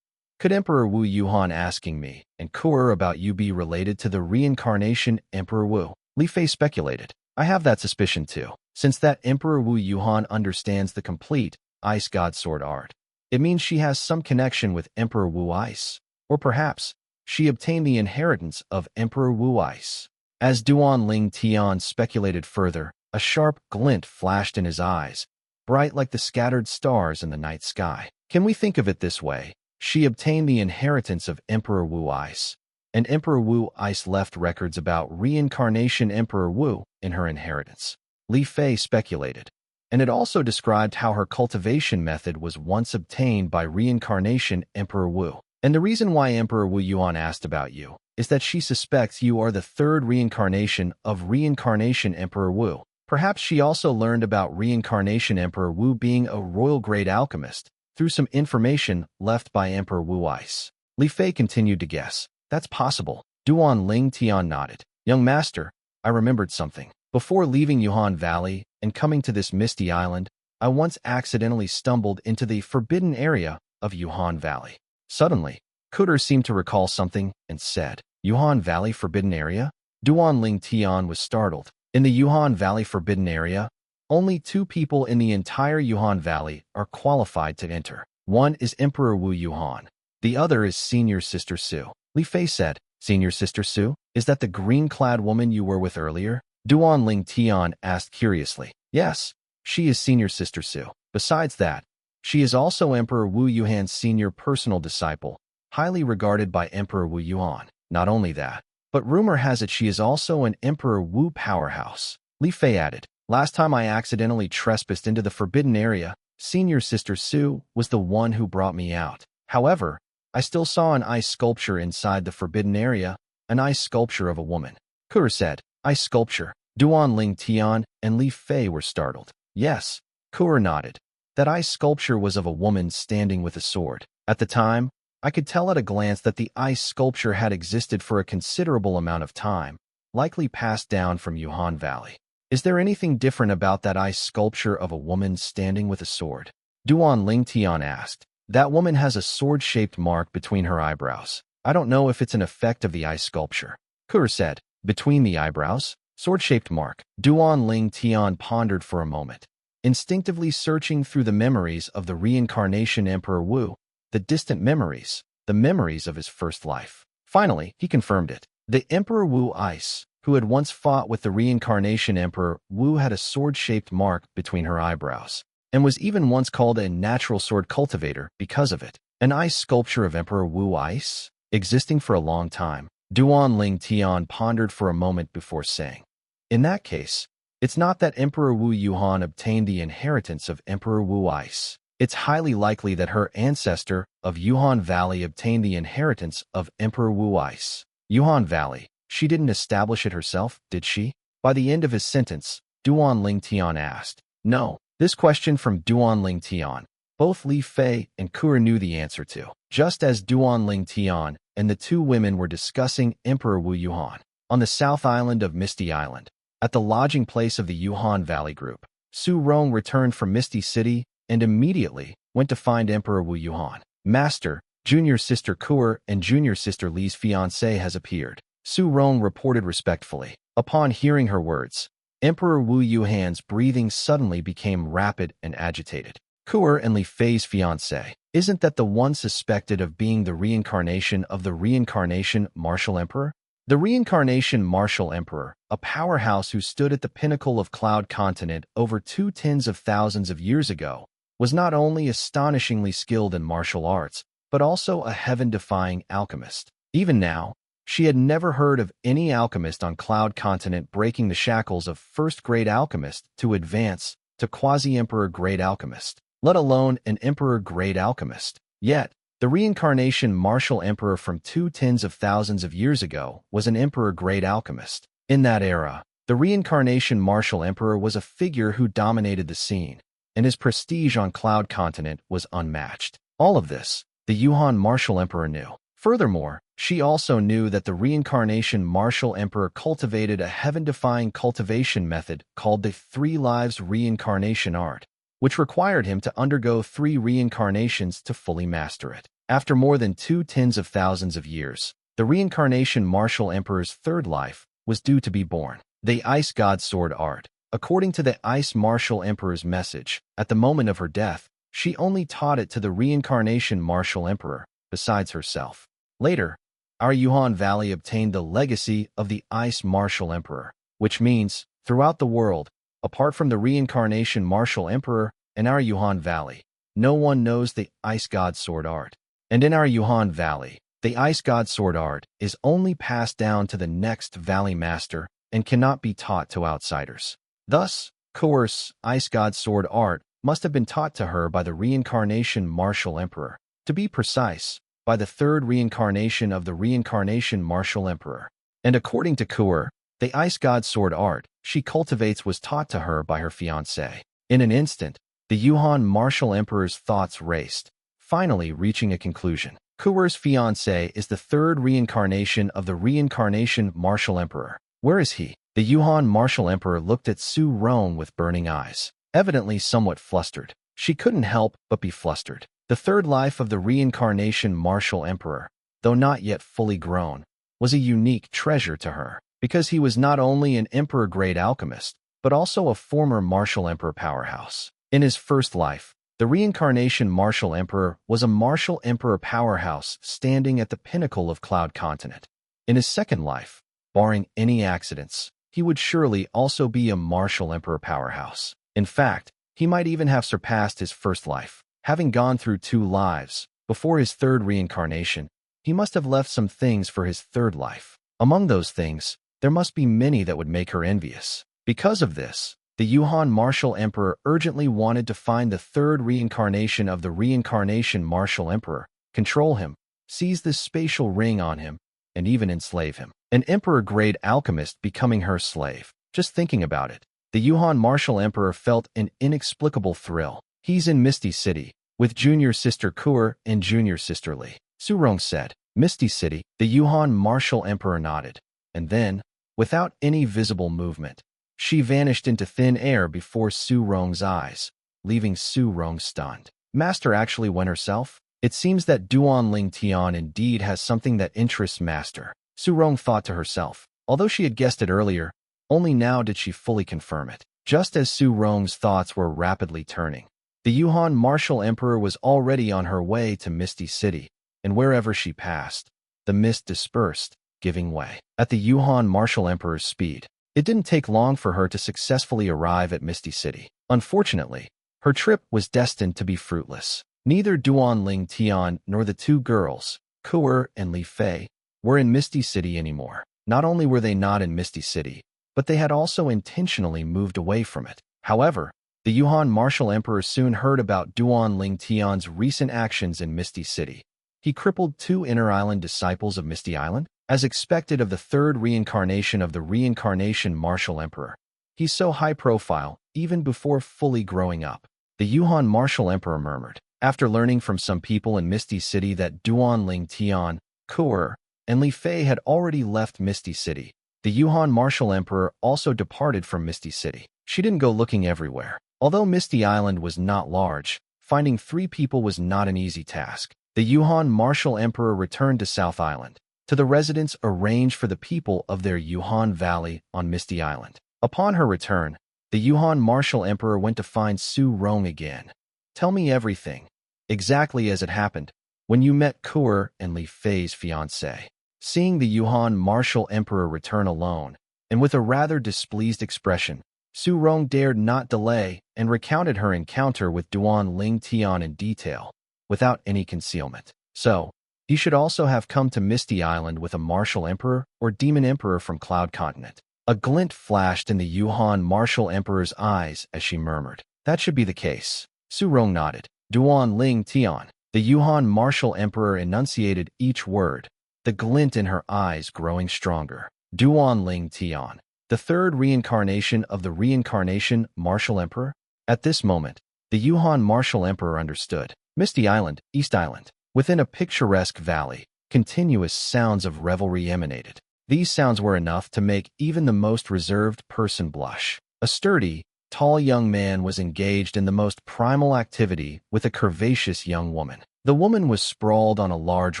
Could Emperor Wu Yuhan asking me and Kuer about you be related to the reincarnation Emperor Wu? Li Fei speculated. I have that suspicion too, since that Emperor Wu Yuhan understands the complete Ice God Sword art. It means she has some connection with Emperor Wu Ice. Or perhaps, she obtained the inheritance of Emperor Wu Ice. As Duan Ling Tian speculated further, a sharp glint flashed in his eyes, bright like the scattered stars in the night sky. Can we think of it this way? She obtained the inheritance of Emperor Wu Ice, and Emperor Wu Ice left records about reincarnation Emperor Wu in her inheritance. Li Fei speculated, and it also described how her cultivation method was once obtained by reincarnation Emperor Wu. And the reason why Emperor Wu Yuan asked about you is that she suspects you are the third reincarnation of reincarnation Emperor Wu. Perhaps she also learned about reincarnation Emperor Wu being a royal grade alchemist through some information left by Emperor Wu Ice. Li Fei continued to guess. That's possible. Duan Ling Tian nodded. Young master, I remembered something. Before leaving Yuhan Valley and coming to this misty island, I once accidentally stumbled into the forbidden area of Yuhan Valley. Suddenly, Kuder seemed to recall something and said, Yuhan Valley Forbidden Area? Duan Ling Tian was startled. In the Yuhan Valley Forbidden Area, only 2 people in the entire Yuhan Valley are qualified to enter. One is Emperor Wu Yuhan. The other is Senior Sister Su. Li Fei said, Senior Sister Su? Is that the green-clad woman you were with earlier? Duan Ling Tian asked curiously. Yes, she is Senior Sister Su. Besides that, she is also Emperor Wu Yuhan's senior personal disciple, highly regarded by Emperor Wu Yuan. Not only that, but rumor has it she is also an Emperor Wu powerhouse. Li Fei added, last time I accidentally trespassed into the forbidden area, Senior Sister Su was the one who brought me out. However, I still saw an ice sculpture inside the forbidden area, an ice sculpture of a woman. Kuer said, ice sculpture. Duan Ling Tian and Li Fei were startled. Yes, Kuer nodded. That ice sculpture was of a woman standing with a sword. At the time, I could tell at a glance that the ice sculpture had existed for a considerable amount of time, likely passed down from Yuhan Valley. Is there anything different about that ice sculpture of a woman standing with a sword? Duan Ling Tian asked. That woman has a sword-shaped mark between her eyebrows. I don't know if it's an effect of the ice sculpture. Kuer said, between the eyebrows? Sword-shaped mark. Duan Ling Tian pondered for a moment, instinctively searching through the memories of the reincarnation Emperor Wu, the distant memories, the memories of his first life. Finally, he confirmed it. The Emperor Wu Ice, who had once fought with the reincarnation Emperor Wu, had a sword-shaped mark between her eyebrows, and was even once called a natural sword cultivator because of it. An ice sculpture of Emperor Wu Ice, existing for a long time. Duan Ling Tian pondered for a moment before saying, in that case, it's not that Emperor Wu Yuhan obtained the inheritance of Emperor Wu Ice. It's highly likely that her ancestor of Yuhan Valley obtained the inheritance of Emperor Wu Ice. Yuhan Valley, she didn't establish it herself, did she? By the end of his sentence, Duan Ling Tian asked. No. This question from Duan Ling Tian, both Li Fei and Kuer knew the answer to. Just as Duan Ling Tian and the 2 women were discussing Emperor Wu Yuhan on the south island of Misty Island, at the lodging place of the Yuhan Valley group, Su Rong returned from Misty City and immediately went to find Emperor Wu Yuhan. Master, Junior Sister Kuer and Junior Sister Li's fiancé has appeared. Su Rong reported respectfully. Upon hearing her words, Emperor Wu Yuhan's breathing suddenly became rapid and agitated. Kuer and Li Fei's fiancé, isn't that the one suspected of being the reincarnation of the reincarnation Martial Emperor? The reincarnation Martial Emperor, a powerhouse who stood at the pinnacle of Cloud Continent over 2 tens of thousands of years ago, was not only astonishingly skilled in martial arts, but also a heaven-defying alchemist. Even now, she had never heard of any alchemist on Cloud Continent breaking the shackles of first-grade alchemist to advance to quasi-emperor-grade alchemist, let alone an emperor-grade alchemist. Yet, the reincarnation Martial Emperor from 2 tens of thousands of years ago was an emperor-grade alchemist. In that era, the reincarnation Martial Emperor was a figure who dominated the scene, and his prestige on Cloud Continent was unmatched. All of this, the Yuhan Martial Emperor knew. Furthermore, she also knew that the reincarnation Martial Emperor cultivated a heaven-defying cultivation method called the 3 Lives Reincarnation Art, which required him to undergo 3 reincarnations to fully master it. After more than 2 tens of thousands of years, the reincarnation Martial Emperor's third life was due to be born. The Ice God Sword Art. According to the Ice Martial Emperor's message, at the moment of her death, she only taught it to the reincarnation Martial Emperor, besides herself. Later, our Yuhan Valley obtained the legacy of the Ice Martial Emperor, which means, throughout the world, apart from the reincarnation Martial Emperor and our Yuhan Valley, no one knows the Ice God Sword Art. And in our Yuhan Valley, the Ice God Sword Art is only passed down to the next Valley Master and cannot be taught to outsiders. Thus, Kuer's Ice God Sword Art must have been taught to her by the reincarnation Martial Emperor. To be precise, by the third reincarnation of the reincarnation Martial Emperor. And according to Kuer, the Ice God Sword Art she cultivates was taught to her by her fiancé. In an instant, the Yuhan Martial Emperor's thoughts raced, finally reaching a conclusion. Kuer's fiancé is the third reincarnation of the reincarnation Martial Emperor. Where is he? The Yuhan Martial Emperor looked at Su Rong with burning eyes, evidently somewhat flustered. She couldn't help but be flustered. The third life of the reincarnation Martial Emperor, though not yet fully grown, was a unique treasure to her, because he was not only an emperor-grade alchemist, but also a former Martial Emperor powerhouse. In his first life, the reincarnation Martial Emperor was a Martial Emperor powerhouse standing at the pinnacle of Cloud Continent. In his second life, barring any accidents, he would surely also be a Martial Emperor powerhouse. In fact, he might even have surpassed his first life. Having gone through 2 lives, before his third reincarnation, he must have left some things for his third life. Among those things, there must be many that would make her envious. Because of this, the Yuhan Martial Emperor urgently wanted to find the third reincarnation of the reincarnation Martial Emperor, control him, seize this spatial ring on him, and even enslave him. An emperor-grade alchemist becoming her slave. Just thinking about it, the Yuhan Martial Emperor felt an inexplicable thrill. He's in Misty City, with junior sister Kuer and junior sister Li. Su Rong said, Misty City. The Yuhan Martial Emperor nodded, and then, without any visible movement, she vanished into thin air before Su Rong's eyes, leaving Su Rong stunned. Master actually went herself? It seems that Duan Ling Tian indeed has something that interests Master, Su Rong thought to herself. Although she had guessed it earlier, only now did she fully confirm it. Just as Su Rong's thoughts were rapidly turning, the Yuhan Martial Emperor was already on her way to Misty City, and wherever she passed, the mist dispersed, giving way. At the Yuhan Martial Emperor's speed, it didn't take long for her to successfully arrive at Misty City. Unfortunately, her trip was destined to be fruitless. Neither Duan Ling Tian nor the 2 girls, Kuer and Li Fei, were in Misty City anymore. Not only were they not in Misty City, but they had also intentionally moved away from it. However, the Yuhan Martial Emperor soon heard about Duan Ling Tian's recent actions in Misty City. He crippled 2 Inner Island disciples of Misty Island, as expected of the third reincarnation of the reincarnation Martial Emperor. He's so high profile, even before fully growing up. The Yuhan Martial Emperor murmured. After learning from some people in Misty City that Duan Ling Tian, Kuer, and Li Fei had already left Misty City, the Yuhan Martial Emperor also departed from Misty City. She didn't go looking everywhere. Although Misty Island was not large, finding 3 people was not an easy task. The Yuhan Martial Emperor returned to South Island, to the residence arranged for the people of their Yuhan Valley on Misty Island. Upon her return, the Yuhan Martial Emperor went to find Su Rong again. Tell me everything, exactly as it happened, when you met Kuer and Li Fei's fiancé. Seeing the Yuhan Martial Emperor return alone, and with a rather displeased expression, Su Rong dared not delay and recounted her encounter with Duan Ling Tian in detail, without any concealment. So, he should also have come to Misty Island with a Martial Emperor or Demon Emperor from Cloud Continent. A glint flashed in the Yuhan Martial Emperor's eyes as she murmured, that should be the case. Su Rong nodded. Duan Ling Tian. The Yuhan Martial Emperor enunciated each word, the glint in her eyes growing stronger. Duan Ling Tian. The third reincarnation of the reincarnation Martial Emperor? At this moment, the Yuhan Martial Emperor understood. Misty Island, East Island. Within a picturesque valley, continuous sounds of revelry emanated. These sounds were enough to make even the most reserved person blush. A sturdy, tall young man was engaged in the most primal activity with a curvaceous young woman. The woman was sprawled on a large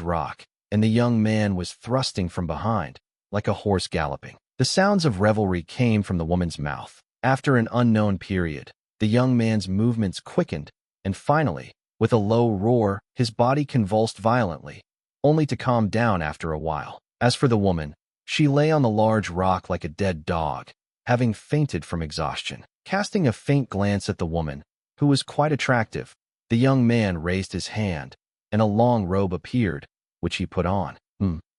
rock, and the young man was thrusting from behind, like a horse galloping. The sounds of revelry came from the woman's mouth. After an unknown period, the young man's movements quickened, and finally, with a low roar, his body convulsed violently, only to calm down after a while. As for the woman, she lay on the large rock like a dead dog, having fainted from exhaustion. Casting a faint glance at the woman, who was quite attractive, the young man raised his hand, and a long robe appeared, which he put on.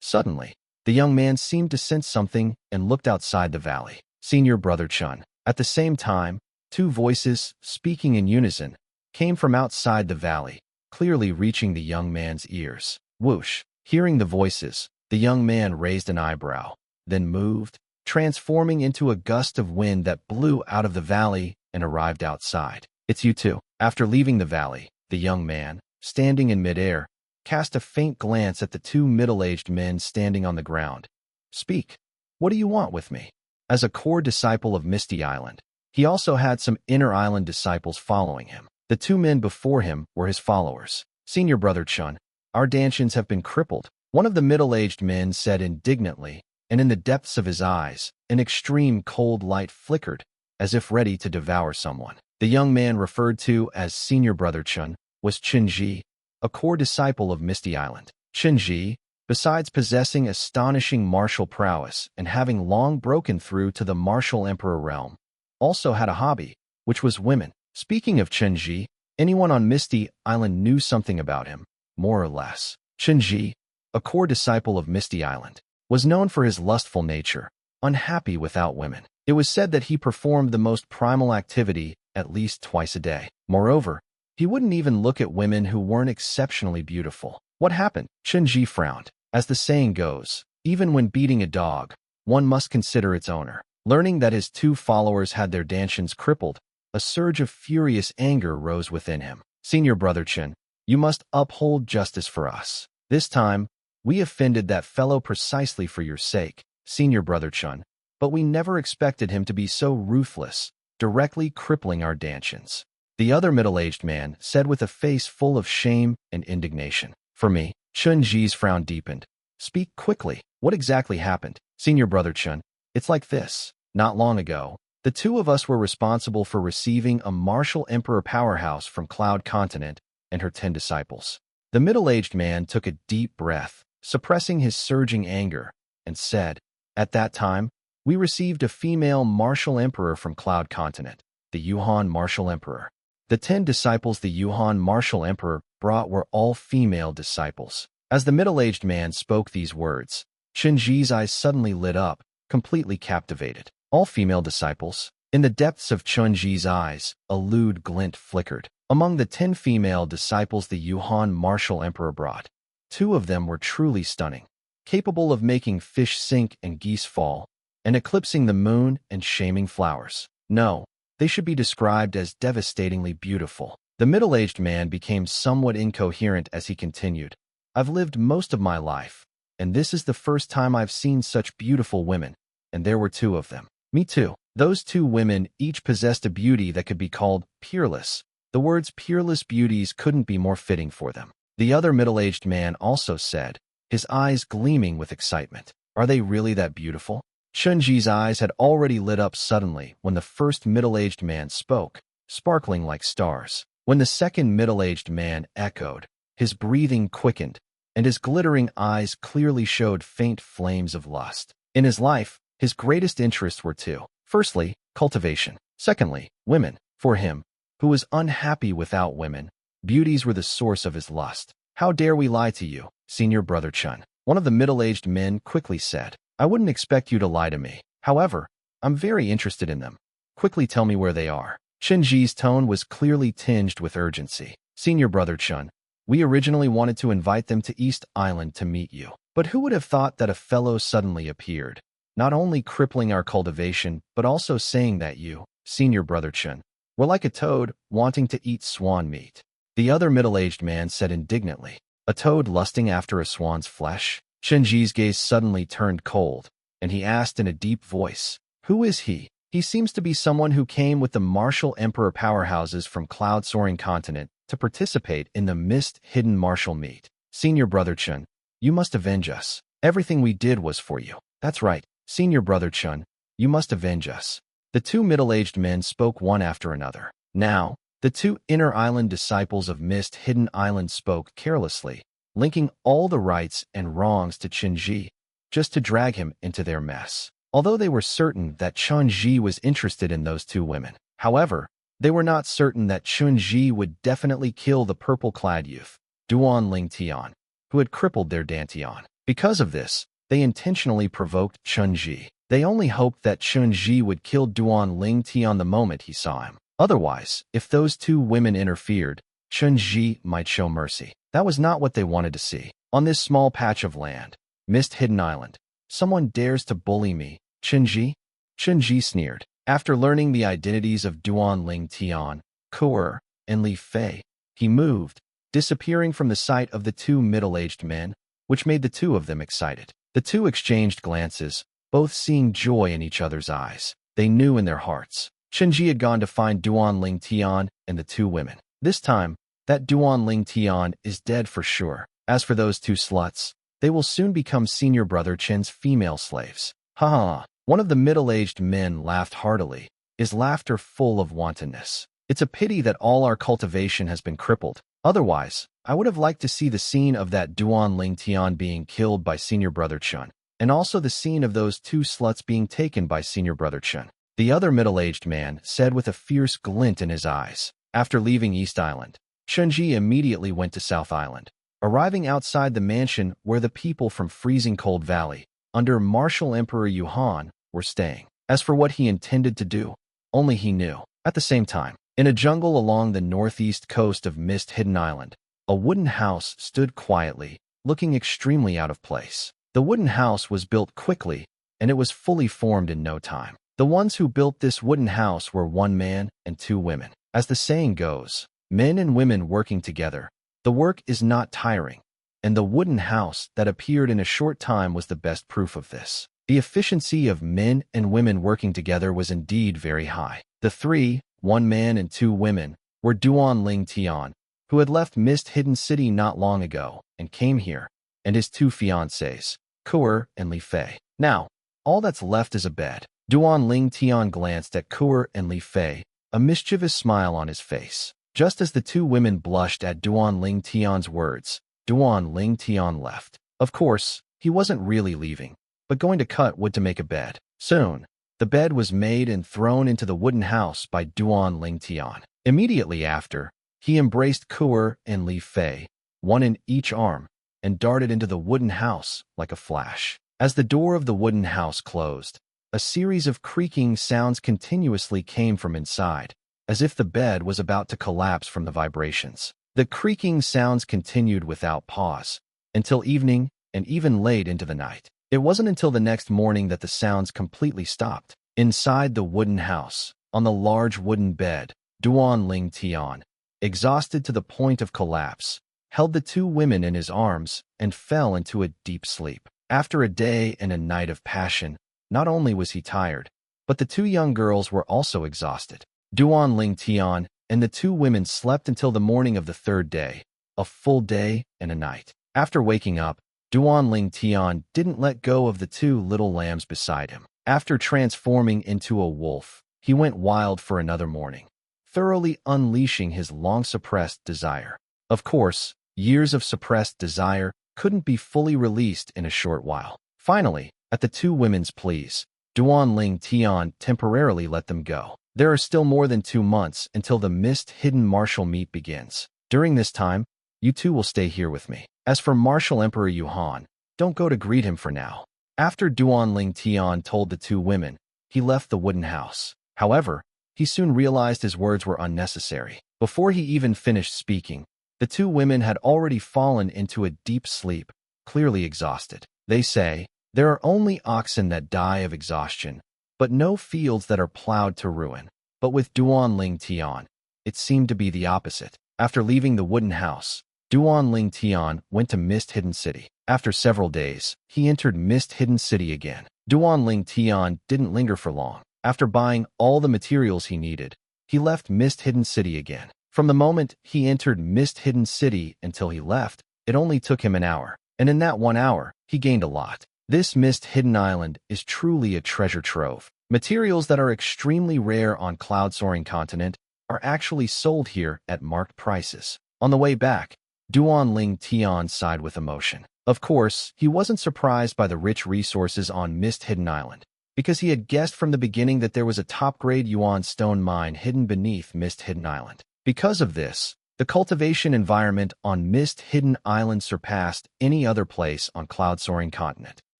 Suddenly, the young man seemed to sense something and looked outside the valley. Senior brother Chun. At the same time, two voices, speaking in unison, came from outside the valley, clearly reaching the young man's ears. Whoosh! Hearing the voices, the young man raised an eyebrow, then moved, transforming into a gust of wind that blew out of the valley and arrived outside. It's you two. After leaving the valley, the young man, standing in midair, cast a faint glance at the two middle-aged men standing on the ground. Speak. What do you want with me? As a core disciple of Misty Island, he also had some inner island disciples following him. The two men before him were his followers. Senior brother Chun, our dantians have been crippled, one of the middle-aged men said indignantly, and in the depths of his eyes, an extreme cold light flickered, as if ready to devour someone. The young man referred to as Senior Brother Chun was Chenji, a core disciple of Misty Island. Chenji, besides possessing astonishing martial prowess and having long broken through to the Martial Emperor realm, also had a hobby, which was women. Speaking of Chenji, anyone on Misty Island knew something about him, more or less. Chenji, a core disciple of Misty Island, was known for his lustful nature, unhappy without women. It was said that he performed the most primal activity at least twice a day. Moreover, he wouldn't even look at women who weren't exceptionally beautiful. What happened? Chenji frowned. As the saying goes, even when beating a dog, one must consider its owner. Learning that his two followers had their dantians crippled, a surge of furious anger rose within him. Senior brother Chen, you must uphold justice for us. This time, we offended that fellow precisely for your sake, Senior brother Chun, but we never expected him to be so ruthless, directly crippling our dantians. The other middle-aged man said with a face full of shame and indignation. For me, Chun-ji's frown deepened. Speak quickly. What exactly happened? Senior brother Chun, it's like this. Not long ago, the two of us were responsible for receiving a Martial Emperor powerhouse from Cloud Continent and her 10 disciples. The middle-aged man took a deep breath, suppressing his surging anger, and said, at that time, we received a female Martial Emperor from Cloud Continent, the Yuhan Martial Emperor. The 10 disciples the Yuhan Martial Emperor brought were all female disciples. As the middle-aged man spoke these words, Chenji's eyes suddenly lit up, completely captivated. All female disciples? In the depths of Chenji's eyes, a lewd glint flickered. Among the 10 female disciples the Yuhan Martial Emperor brought, 2 of them were truly stunning, capable of making fish sink and geese fall, and eclipsing the moon and shaming flowers. No, they should be described as devastatingly beautiful. The middle-aged man became somewhat incoherent as he continued. I've lived most of my life, and this is the first time I've seen such beautiful women, and there were 2 of them. Me too. Those 2 women each possessed a beauty that could be called peerless. The words peerless beauties couldn't be more fitting for them. The other middle-aged man also said, his eyes gleaming with excitement. Are they really that beautiful? Chunji's eyes had already lit up suddenly when the first middle-aged man spoke, sparkling like stars. When the second middle-aged man echoed, his breathing quickened, and his glittering eyes clearly showed faint flames of lust. In his life, his greatest interests were 2. Firstly, cultivation. Secondly, women. For him, who was unhappy without women, beauties were the source of his lust. How dare we lie to you, Senior Brother Chun? One of the middle-aged men quickly said. I wouldn't expect you to lie to me. However, I'm very interested in them. Quickly tell me where they are. Chenji's tone was clearly tinged with urgency. Senior Brother Chun, we originally wanted to invite them to East Island to meet you. But who would have thought that a fellow suddenly appeared, not only crippling our cultivation, but also saying that you, Senior Brother Chun, were like a toad wanting to eat swan meat. The other middle-aged man said indignantly, a toad lusting after a swan's flesh? Chenji's gaze suddenly turned cold, and he asked in a deep voice, who is he? He seems to be someone who came with the Martial Emperor powerhouses from Cloud Soaring Continent to participate in the Mist Hidden Martial Meet. Senior Brother Chun, you must avenge us. Everything we did was for you. That's right, Senior Brother Chun, you must avenge us. The two middle-aged men spoke one after another. Now, the two inner island disciples of Mist Hidden Island spoke carelessly, linking all the rights and wrongs to Chun-Ji, just to drag him into their mess. Although they were certain that Chun-Ji was interested in those two women, however, they were not certain that Chun-Ji would definitely kill the purple-clad youth, Duan Ling Tian, who had crippled their Dantian. Because of this, they intentionally provoked Chun-Ji. They only hoped that Chun-Ji would kill Duan Ling Tian the moment he saw him. Otherwise, if those two women interfered, Chun-Ji might show mercy. That was not what they wanted to see. On this small patch of land, Mist Hidden Island, someone dares to bully me, Chun-Ji? Chun-Ji sneered. After learning the identities of Duan Ling Tian, Kuer, and Li Fei, he moved, disappearing from the sight of the two middle-aged men, which made the two of them excited. The two exchanged glances, both seeing joy in each other's eyes. They knew in their hearts. Chun-Ji had gone to find Duan Ling Tian and the two women. This time, that Duan Ling Tian is dead for sure. As for those two sluts, they will soon become Senior Brother Chen's female slaves. Ha ha! One of the middle-aged men laughed heartily, his laughter full of wantonness. It's a pity that all our cultivation has been crippled. Otherwise, I would have liked to see the scene of that Duan Ling Tian being killed by Senior Brother Chun, and also the scene of those two sluts being taken by Senior Brother Chun. The other middle-aged man said with a fierce glint in his eyes. After leaving East Island, Chun-Ji immediately went to South Island, arriving outside the mansion where the people from Freezing Cold Valley, under Martial Emperor Yuhan, were staying. As for what he intended to do, only he knew. At the same time, in a jungle along the northeast coast of Mist Hidden Island, a wooden house stood quietly, looking extremely out of place. The wooden house was built quickly, and it was fully formed in no time. The ones who built this wooden house were one man and two women. As the saying goes, men and women working together, the work is not tiring, and the wooden house that appeared in a short time was the best proof of this. The efficiency of men and women working together was indeed very high. The three, one man and two women, were Duan Ling Tian, who had left Mist Hidden City not long ago and came here, and his two fiancés, Kuer and Li Fei. Now, all that's left is a bed. Duan Ling Tian glanced at Kuer and Li Fei, a mischievous smile on his face. Just as the two women blushed at Duan Ling Tian's words, Duan Ling Tian left. Of course, he wasn't really leaving, but going to cut wood to make a bed. Soon, the bed was made and thrown into the wooden house by Duan Ling Tian. Immediately after, he embraced Kuer and Li Fei, one in each arm, and darted into the wooden house like a flash. As the door of the wooden house closed, a series of creaking sounds continuously came from inside, as if the bed was about to collapse from the vibrations. The creaking sounds continued without pause, until evening and even late into the night. It wasn't until the next morning that the sounds completely stopped. Inside the wooden house, on the large wooden bed, Duan Ling Tian, exhausted to the point of collapse, held the two women in his arms and fell into a deep sleep. After a day and a night of passion, not only was he tired, but the two young girls were also exhausted. Duan Ling Tian and the two women slept until the morning of the third day, a full day and a night. After waking up, Duan Ling Tian didn't let go of the two little lambs beside him. After transforming into a wolf, he went wild for another morning, thoroughly unleashing his long-suppressed desire. Of course, years of suppressed desire couldn't be fully released in a short while. Finally, at the two women's pleas, Duan Ling Tian temporarily let them go. There are still more than 2 months until the Mist Hidden Martial Meet begins. During this time, you two will stay here with me. As for Martial Emperor Yuhan, don't go to greet him for now. After Duan Ling Tian told the two women, he left the wooden house. However, he soon realized his words were unnecessary. Before he even finished speaking, the two women had already fallen into a deep sleep, clearly exhausted. They say, there are only oxen that die of exhaustion, but no fields that are plowed to ruin. But with Duan Ling Tian, it seemed to be the opposite. After leaving the wooden house, Duan Ling Tian went to Mist Hidden City. After several days, he entered Mist Hidden City again. Duan Ling Tian didn't linger for long. After buying all the materials he needed, he left Mist Hidden City again. From the moment he entered Mist-Hidden City until he left, it only took him an hour. And in that 1 hour, he gained a lot. This Mist-Hidden Island is truly a treasure trove. Materials that are extremely rare on Cloud-Soaring Continent are actually sold here at marked prices. On the way back, Duan Ling Tian sighed with emotion. Of course, he wasn't surprised by the rich resources on Mist-Hidden Island, because he had guessed from the beginning that there was a top-grade Yuan stone mine hidden beneath Mist-Hidden Island. Because of this, the cultivation environment on Mist-Hidden Island surpassed any other place on Cloud-Soaring Continent.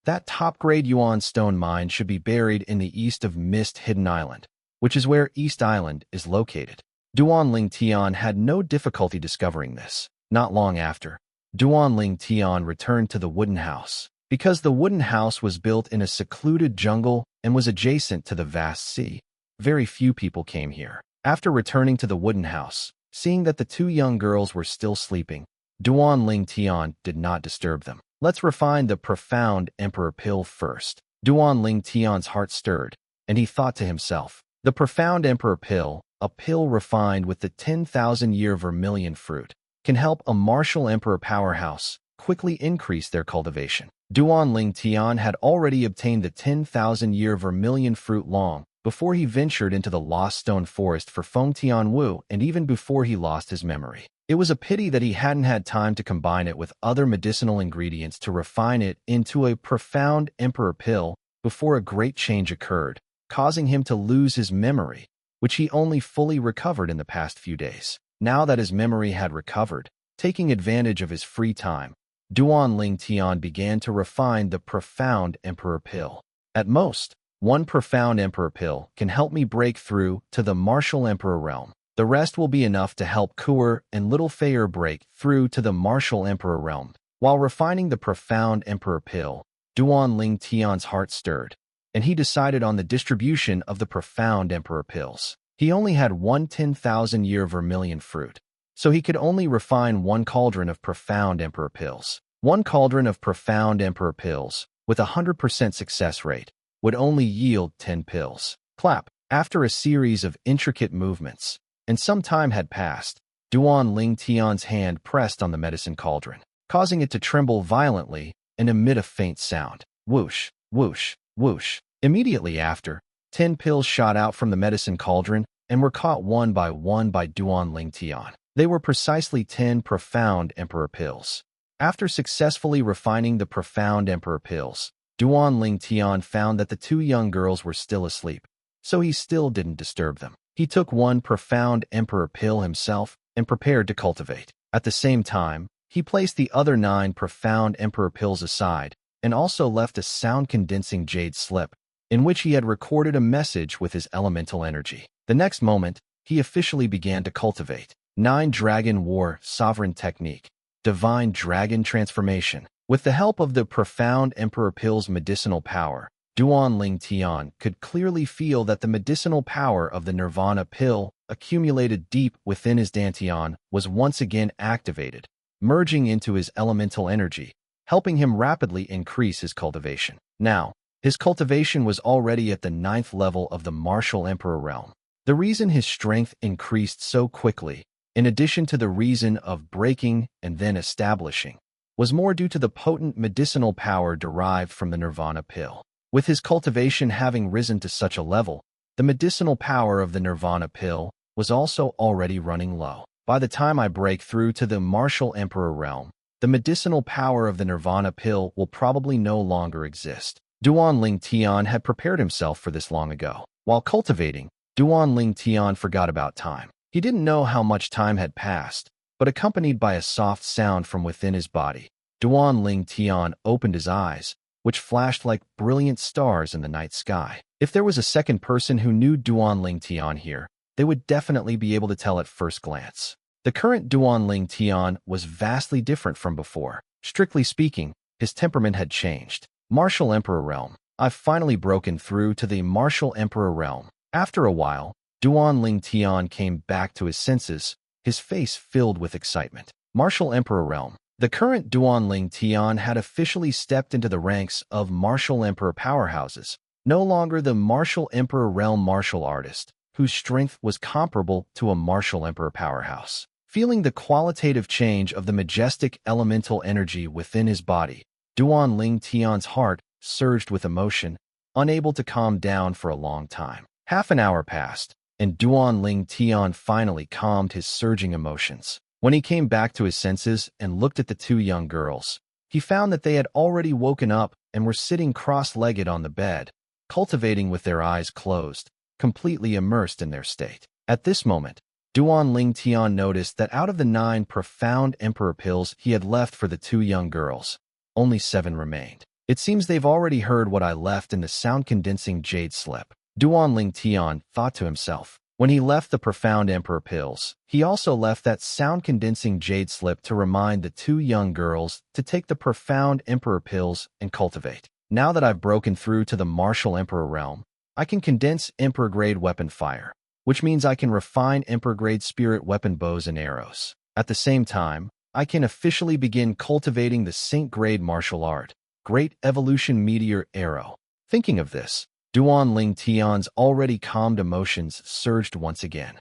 That top-grade Yuan stone mine should be buried in the east of Mist-Hidden Island, which is where East Island is located. Duan Ling Tian had no difficulty discovering this. Not long after, Duan Ling Tian returned to the wooden house. Because the wooden house was built in a secluded jungle and was adjacent to the vast sea, very few people came here. After returning to the wooden house, seeing that the two young girls were still sleeping, Duan Ling Tian did not disturb them. Let's refine the profound Emperor pill first. Duan Ling Tian's heart stirred, and he thought to himself, the profound Emperor pill, a pill refined with the 10,000-year vermilion fruit, can help a martial emperor powerhouse quickly increase their cultivation. Duan Ling Tian had already obtained the 10,000-year vermilion fruit long before he ventured into the Lost Stone Forest for Feng Tianwu and even before he lost his memory. It was a pity that he hadn't had time to combine it with other medicinal ingredients to refine it into a profound emperor pill before a great change occurred, causing him to lose his memory, which he only fully recovered in the past few days. Now that his memory had recovered, taking advantage of his free time, Duan Ling Tian began to refine the profound emperor pill. At most, one profound emperor pill can help me break through to the martial emperor realm. The rest will be enough to help Kuer and Little Feier break through to the martial emperor realm. While refining the profound emperor pill, Duan Ling Tian's heart stirred, and he decided on the distribution of the profound emperor pills. He only had one 10,000-year vermilion fruit, so he could only refine one cauldron of profound emperor pills. One cauldron of profound emperor pills, with a 100% success rate, would only yield 10 pills. Clap. After a series of intricate movements, and some time had passed, Duan Ling Tian's hand pressed on the medicine cauldron, causing it to tremble violently and emit a faint sound. Whoosh, whoosh, whoosh. Immediately after, 10 pills shot out from the medicine cauldron and were caught one by Duan Ling Tian. They were precisely 10 profound emperor pills. After successfully refining the profound emperor pills, Duan Ling Tian found that the two young girls were still asleep, so he still didn't disturb them. He took one profound emperor pill himself and prepared to cultivate. At the same time, he placed the other 9 profound emperor pills aside and also left a sound-condensing jade slip, in which he had recorded a message with his elemental energy. The next moment, he officially began to cultivate 9 Dragon War Sovereign Technique, Divine Dragon Transformation. With the help of the profound emperor pill's medicinal power, Duan Ling Tian could clearly feel that the medicinal power of the Nirvana pill, accumulated deep within his dantian, was once again activated, merging into his elemental energy, helping him rapidly increase his cultivation. Now, his cultivation was already at the 9th level of the martial emperor realm. The reason his strength increased so quickly, in addition to the reason of breaking and then establishing, was more due to the potent medicinal power derived from the Nirvana pill. With his cultivation having risen to such a level, the medicinal power of the Nirvana pill was also already running low. By the time I break through to the martial emperor realm, the medicinal power of the Nirvana pill will probably no longer exist. Duan Ling Tian had prepared himself for this long ago. While cultivating, Duan Ling Tian forgot about time. He didn't know how much time had passed, but accompanied by a soft sound from within his body, Duan Ling Tian opened his eyes, which flashed like brilliant stars in the night sky. If there was a second person who knew Duan Ling Tian here, they would definitely be able to tell at first glance. The current Duan Ling Tian was vastly different from before. Strictly speaking, his temperament had changed. Martial Emperor Realm. I've finally broken through to the Martial Emperor Realm. After a while, Duan Ling Tian came back to his senses, his face filled with excitement. Martial Emperor Realm. The current Duan Ling Tian had officially stepped into the ranks of Martial Emperor powerhouses, no longer the Martial Emperor Realm martial artist, whose strength was comparable to a martial emperor powerhouse. Feeling the qualitative change of the majestic elemental energy within his body, Duan Ling Tian's heart surged with emotion, unable to calm down for a long time. Half an hour passed, and Duan Ling Tian finally calmed his surging emotions. When he came back to his senses and looked at the two young girls, he found that they had already woken up and were sitting cross-legged on the bed, cultivating with their eyes closed, completely immersed in their state. At this moment, Duan Ling Tian noticed that out of the 9 profound emperor pills he had left for the two young girls, only 7 remained. It seems they've already heard what I left in the sound-condensing jade slip, Duan Ling Tian thought to himself. When he left the profound emperor pills, he also left that sound-condensing jade slip to remind the two young girls to take the profound emperor pills and cultivate. Now that I've broken through to the martial emperor realm, I can condense emperor-grade weapon fire, which means I can refine emperor-grade spirit weapon bows and arrows. At the same time, I can officially begin cultivating the saint-grade martial art, Great Evolution Meteor Arrow. Thinking of this, Duan Ling Tian's already calmed emotions surged once again.